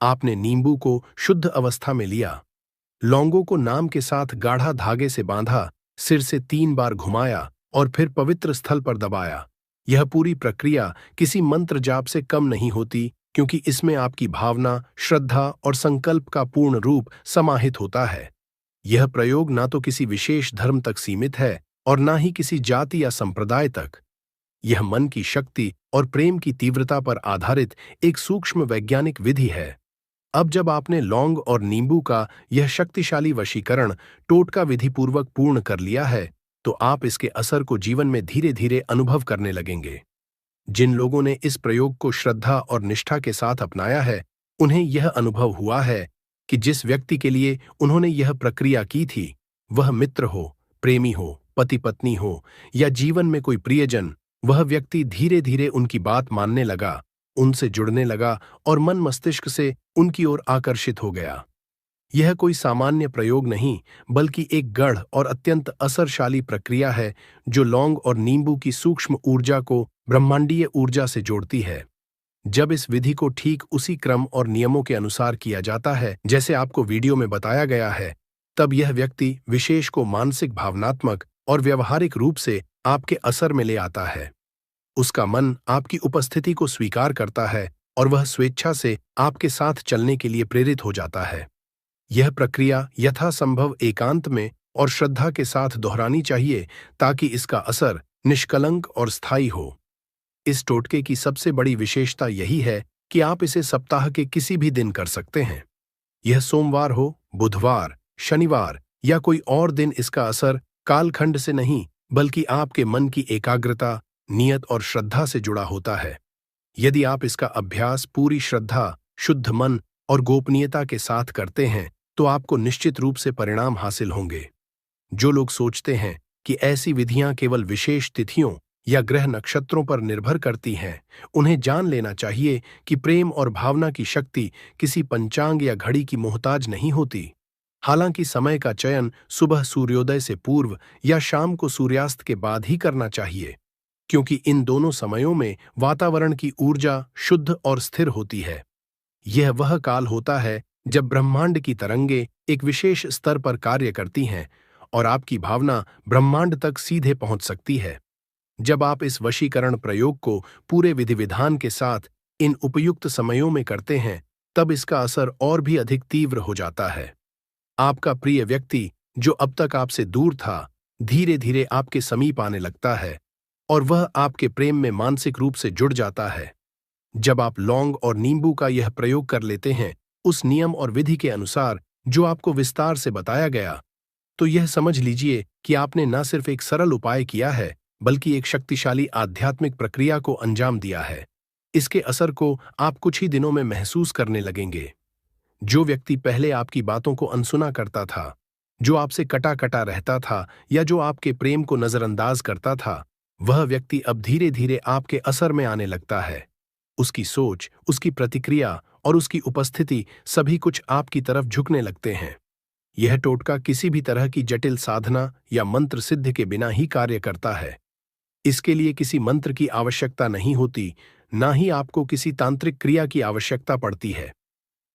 आपने नींबू को शुद्ध अवस्था में लिया, लौंगों को नाम के साथ गाढ़ा धागे से बांधा, सिर से 3 बार घुमाया और फिर पवित्र स्थल पर दबाया। यह पूरी प्रक्रिया किसी मंत्र जाप से कम नहीं होती, क्योंकि इसमें आपकी भावना, श्रद्धा और संकल्प का पूर्ण रूप समाहित होता है। यह प्रयोग ना तो किसी विशेष धर्म तक सीमित है और ना ही किसी जाति या संप्रदाय तक। यह मन की शक्ति और प्रेम की तीव्रता पर आधारित एक सूक्ष्म वैज्ञानिक विधि है। अब जब आपने लौंग और नींबू का यह शक्तिशाली वशीकरण टोटका विधिपूर्वक पूर्ण कर लिया है, तो आप इसके असर को जीवन में धीरे धीरे अनुभव करने लगेंगे। जिन लोगों ने इस प्रयोग को श्रद्धा और निष्ठा के साथ अपनाया है, उन्हें यह अनुभव हुआ है कि जिस व्यक्ति के लिए उन्होंने यह प्रक्रिया की थी, वह मित्र हो, प्रेमी हो, पति पत्नी हो या जीवन में कोई प्रियजन, वह व्यक्ति धीरे धीरे उनकी बात मानने लगा, उनसे जुड़ने लगा और मन मस्तिष्क से उनकी ओर आकर्षित हो गया। यह कोई सामान्य प्रयोग नहीं, बल्कि एक गढ़ और अत्यंत असरशाली प्रक्रिया है जो लौंग और नींबू की सूक्ष्म ऊर्जा को ब्रह्मांडीय ऊर्जा से जोड़ती है। जब इस विधि को ठीक उसी क्रम और नियमों के अनुसार किया जाता है जैसे आपको वीडियो में बताया गया है, तब यह व्यक्ति विशेष को मानसिक, भावनात्मक और व्यवहारिक रूप से आपके असर में ले आता है। उसका मन आपकी उपस्थिति को स्वीकार करता है और वह स्वेच्छा से आपके साथ चलने के लिए प्रेरित हो जाता है। यह प्रक्रिया यथासंभव एकांत में और श्रद्धा के साथ दोहरानी चाहिए ताकि इसका असर निष्कलंक और स्थायी हो। इस टोटके की सबसे बड़ी विशेषता यही है कि आप इसे सप्ताह के किसी भी दिन कर सकते हैं। यह सोमवार हो, बुधवार, शनिवार या कोई और दिन इसका असर कालखंड से नहीं, बल्कि आपके मन की एकाग्रता, नियत और श्रद्धा से जुड़ा होता है। यदि आप इसका अभ्यास पूरी श्रद्धा, शुद्ध मन और गोपनीयता के साथ करते हैं, तो आपको निश्चित रूप से परिणाम हासिल होंगे। जो लोग सोचते हैं कि ऐसी विधियां केवल विशेष तिथियों या ग्रह नक्षत्रों पर निर्भर करती हैं, उन्हें जान लेना चाहिए कि प्रेम और भावना की शक्ति किसी पंचांग या घड़ी की मोहताज नहीं होती। हालांकि समय का चयन सुबह सूर्योदय से पूर्व या शाम को सूर्यास्त के बाद ही करना चाहिए, क्योंकि इन दोनों समयों में वातावरण की ऊर्जा शुद्ध और स्थिर होती है। यह वह काल होता है जब ब्रह्मांड की तरंगें एक विशेष स्तर पर कार्य करती हैं और आपकी भावना ब्रह्मांड तक सीधे पहुंच सकती है। जब आप इस वशीकरण प्रयोग को पूरे विधि विधान के साथ इन उपयुक्त समयों में करते हैं, तब इसका असर और भी अधिक तीव्र हो जाता है। आपका प्रिय व्यक्ति जो अब तक आपसे दूर था, धीरे धीरे आपके समीप आने लगता है और वह आपके प्रेम में मानसिक रूप से जुड़ जाता है। जब आप लौंग और नींबू का यह प्रयोग कर लेते हैं, उस नियम और विधि के अनुसार जो आपको विस्तार से बताया गया, तो यह समझ लीजिए कि आपने न सिर्फ एक सरल उपाय किया है, बल्कि एक शक्तिशाली आध्यात्मिक प्रक्रिया को अंजाम दिया है। इसके असर को आप कुछ ही दिनों में महसूस करने लगेंगे। जो व्यक्ति पहले आपकी बातों को अनसुना करता था, जो आपसे कटा कटा रहता था या जो आपके प्रेम को नजरअंदाज करता था, वह व्यक्ति अब धीरे धीरे आपके असर में आने लगता है। उसकी सोच, उसकी प्रतिक्रिया और उसकी उपस्थिति सभी कुछ आपकी तरफ झुकने लगते हैं। यह टोटका किसी भी तरह की जटिल साधना या मंत्र सिद्ध के बिना ही कार्य करता है। इसके लिए किसी मंत्र की आवश्यकता नहीं होती, ना ही आपको किसी तांत्रिक क्रिया की आवश्यकता पड़ती है।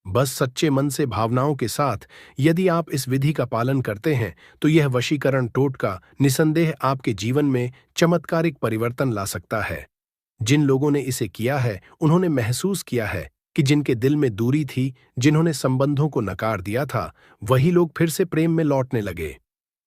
बस सच्चे मन से भावनाओं के साथ यदि आप इस विधि का पालन करते हैं, तो यह वशीकरण टोटका निसंदेह आपके जीवन में चमत्कारिक परिवर्तन ला सकता है। जिन लोगों ने इसे किया है, उन्होंने महसूस किया है कि जिनके दिल में दूरी थी, जिन्होंने संबंधों को नकार दिया था, वही लोग फिर से प्रेम में लौटने लगे।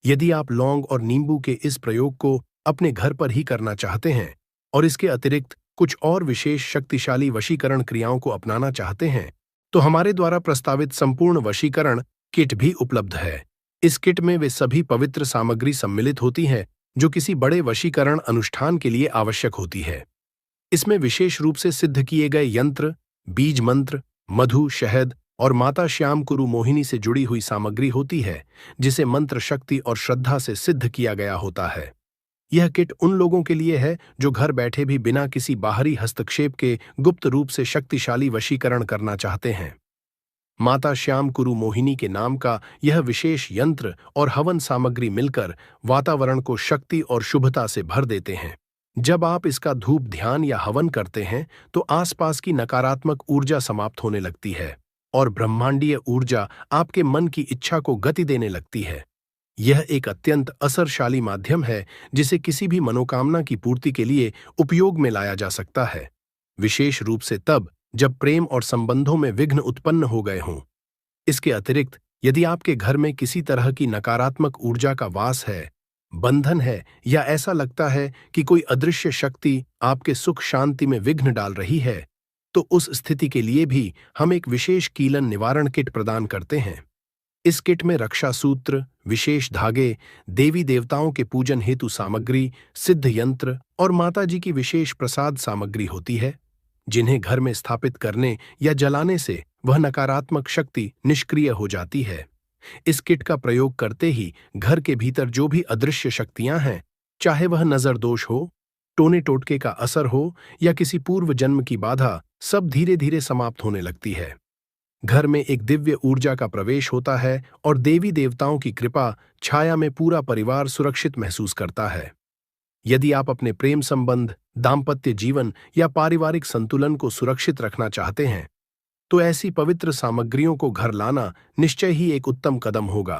यदि आप लौंग और नींबू के इस प्रयोग को अपने घर पर ही करना चाहते हैं और इसके अतिरिक्त कुछ और विशेष शक्तिशाली वशीकरण क्रियाओं को अपनाना चाहते हैं, तो हमारे द्वारा प्रस्तावित संपूर्ण वशीकरण किट भी उपलब्ध है। इस किट में वे सभी पवित्र सामग्री सम्मिलित होती हैं जो किसी बड़े वशीकरण अनुष्ठान के लिए आवश्यक होती है। इसमें विशेष रूप से सिद्ध किए गए यंत्र, बीज मंत्र, मधु, शहद और माता श्याम कुरु मोहिनी से जुड़ी हुई सामग्री होती है, जिसे मंत्र शक्ति और श्रद्धा से सिद्ध किया गया होता है। यह किट उन लोगों के लिए है जो घर बैठे भी बिना किसी बाहरी हस्तक्षेप के गुप्त रूप से शक्तिशाली वशीकरण करना चाहते हैं। माता श्याम कुरु मोहिनी के नाम का यह विशेष यंत्र और हवन सामग्री मिलकर वातावरण को शक्ति और शुभता से भर देते हैं। जब आप इसका धूप ध्यान या हवन करते हैं, तो आसपास की नकारात्मक ऊर्जा समाप्त होने लगती है और ब्रह्मांडीय ऊर्जा आपके मन की इच्छा को गति देने लगती है। यह एक अत्यंत असरशाली माध्यम है जिसे किसी भी मनोकामना की पूर्ति के लिए उपयोग में लाया जा सकता है, विशेष रूप से तब जब प्रेम और संबंधों में विघ्न उत्पन्न हो गए हों। इसके अतिरिक्त यदि आपके घर में किसी तरह की नकारात्मक ऊर्जा का वास है, बंधन है या ऐसा लगता है कि कोई अदृश्य शक्ति आपके सुख शांति में विघ्न डाल रही है, तो उस स्थिति के लिए भी हम एक विशेष कीलन निवारण किट प्रदान करते हैं। इस किट में रक्षा सूत्र, विशेष धागे, देवी देवताओं के पूजन हेतु सामग्री, सिद्ध यंत्र और माताजी की विशेष प्रसाद सामग्री होती है, जिन्हें घर में स्थापित करने या जलाने से वह नकारात्मक शक्ति निष्क्रिय हो जाती है। इस किट का प्रयोग करते ही घर के भीतर जो भी अदृश्य शक्तियां हैं, चाहे वह नजर दोष हो, टोने टोटके का असर हो या किसी पूर्व जन्म की बाधा, सब धीरे धीरे समाप्त होने लगती है। घर में एक दिव्य ऊर्जा का प्रवेश होता है और देवी देवताओं की कृपा छाया में पूरा परिवार सुरक्षित महसूस करता है। यदि आप अपने प्रेम संबंध, दाम्पत्य जीवन या पारिवारिक संतुलन को सुरक्षित रखना चाहते हैं, तो ऐसी पवित्र सामग्रियों को घर लाना निश्चय ही एक उत्तम कदम होगा।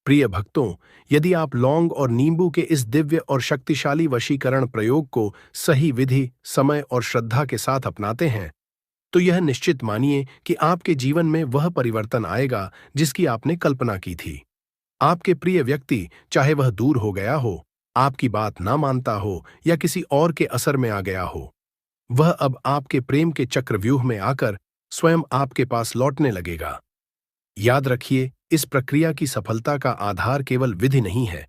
प्रिय भक्तों, यदि आप लौंग और नींबू के इस दिव्य और शक्तिशाली वशीकरण प्रयोग को सही विधि, समय और श्रद्धा के साथ अपनाते हैं, तो यह निश्चित मानिए कि आपके जीवन में वह परिवर्तन आएगा जिसकी आपने कल्पना की थी। आपके प्रिय व्यक्ति, चाहे वह दूर हो गया हो, आपकी बात ना मानता हो या किसी और के असर में आ गया हो, वह अब आपके प्रेम के चक्रव्यूह में आकर स्वयं आपके पास लौटने लगेगा। याद रखिए, इस प्रक्रिया की सफलता का आधार केवल विधि नहीं है,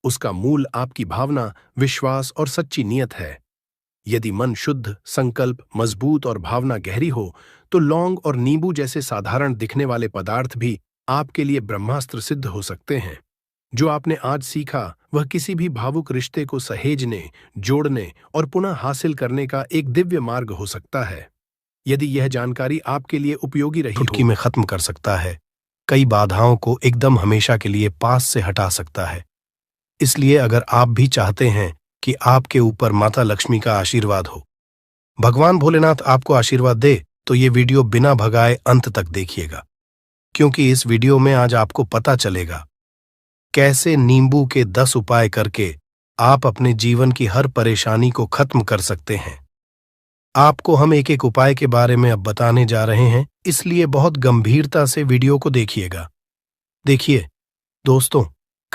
उसका मूल आपकी भावना, विश्वास और सच्ची नियत है। यदि मन शुद्ध, संकल्प मजबूत और भावना गहरी हो, तो लौंग और नींबू जैसे साधारण दिखने वाले पदार्थ भी आपके लिए ब्रह्मास्त्र सिद्ध हो सकते हैं। जो आपने आज सीखा, वह किसी भी भावुक रिश्ते को सहेजने, जोड़ने और पुनः हासिल करने का एक दिव्य मार्ग हो सकता है। यदि यह जानकारी आपके लिए उपयोगी रही, चुटकी में खत्म कर सकता है, कई बाधाओं को एकदम हमेशा के लिए पास से हटा सकता है। इसलिए अगर आप भी चाहते हैं कि आपके ऊपर माता लक्ष्मी का आशीर्वाद हो, भगवान भोलेनाथ आपको आशीर्वाद दे, तो ये वीडियो बिना भगाए अंत तक देखिएगा, क्योंकि इस वीडियो में आज आपको पता चलेगा कैसे नींबू के 10 उपाय करके आप अपने जीवन की हर परेशानी को खत्म कर सकते हैं। आपको हम एक एक उपाय के बारे में अब बताने जा रहे हैं, इसलिए बहुत गंभीरता से वीडियो को देखिएगा। देखिए दोस्तों,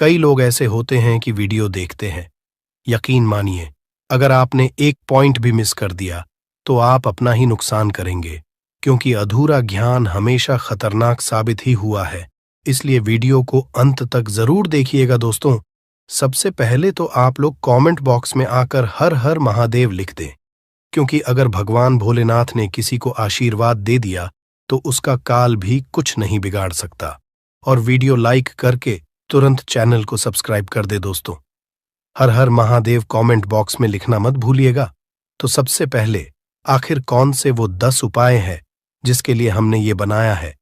कई लोग ऐसे होते हैं कि वीडियो देखते हैं। यकीन मानिए, अगर आपने एक पॉइंट भी मिस कर दिया तो आप अपना ही नुकसान करेंगे, क्योंकि अधूरा ज्ञान हमेशा खतरनाक साबित ही हुआ है। इसलिए वीडियो को अंत तक जरूर देखिएगा दोस्तों। सबसे पहले तो आप लोग कमेंट बॉक्स में आकर हर हर महादेव लिख दें, क्योंकि अगर भगवान भोलेनाथ ने किसी को आशीर्वाद दे दिया तो उसका काल भी कुछ नहीं बिगाड़ सकता। और वीडियो लाइक करके तुरंत चैनल को सब्सक्राइब कर दे दोस्तों। हर हर महादेव कमेंट बॉक्स में लिखना मत भूलिएगा। तो सबसे पहले आखिर कौन से वो 10 उपाय हैं जिसके लिए हमने ये बनाया है,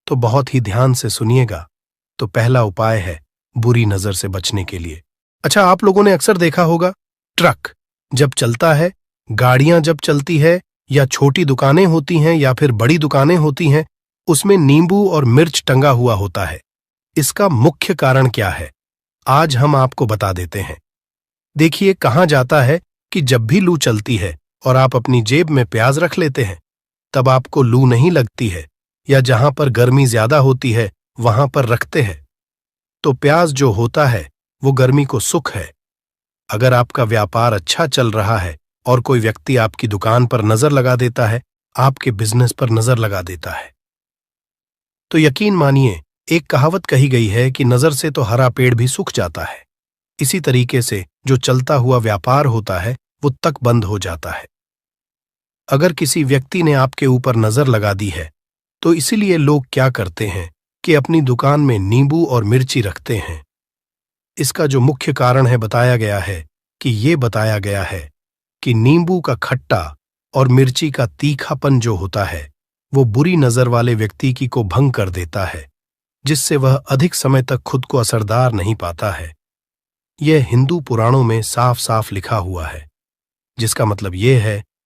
तो बहुत ही ध्यान से सुनिएगा। तो पहला उपाय है बुरी नजर से बचने के लिए। अच्छा, आप लोगों ने अक्सर देखा होगा, ट्रक जब चलता है, गाड़ियां जब चलती है, या छोटी दुकानें होती हैं या फिर बड़ी दुकानें होती हैं, उसमें नींबू और मिर्च टंगा हुआ होता है। इसका मुख्य कारण क्या है, आज हम आपको बता देते हैं। देखिए, कहा जाता है कि जब भी लू चलती है और आप अपनी जेब में प्याज रख लेते हैं, तब आपको लू नहीं लगती है, या जहां पर गर्मी ज्यादा होती है वहां पर रखते हैं तो प्याज जो होता है वो गर्मी को सुख है। अगर आपका व्यापार अच्छा चल रहा है और कोई व्यक्ति आपकी दुकान पर नजर लगा देता है, आपके बिजनेस पर नजर लगा देता है, तो यकीन मानिए, एक कहावत कही गई है कि नजर से तो हरा पेड़ भी सूख जाता है। इसी तरीके से जो चलता हुआ व्यापार होता है वो तक बंद हो जाता है। अगर किसी व्यक्ति ने आपके ऊपर नजर लगा दी है तो इसीलिए लोग क्या करते हैं कि अपनी दुकान में नींबू और मिर्ची रखते हैं। इसका जो मुख्य कारण है बताया गया है कि नींबू का खट्टा और मिर्ची का तीखापन जो होता है वो बुरी नजर वाले व्यक्ति की को भंग कर देता है, जिससे वह अधिक समय तक खुद को असरदार नहीं पाता है। यह हिंदू पुराणों में साफ साफ लिखा हुआ है, जिसका मतलब यह है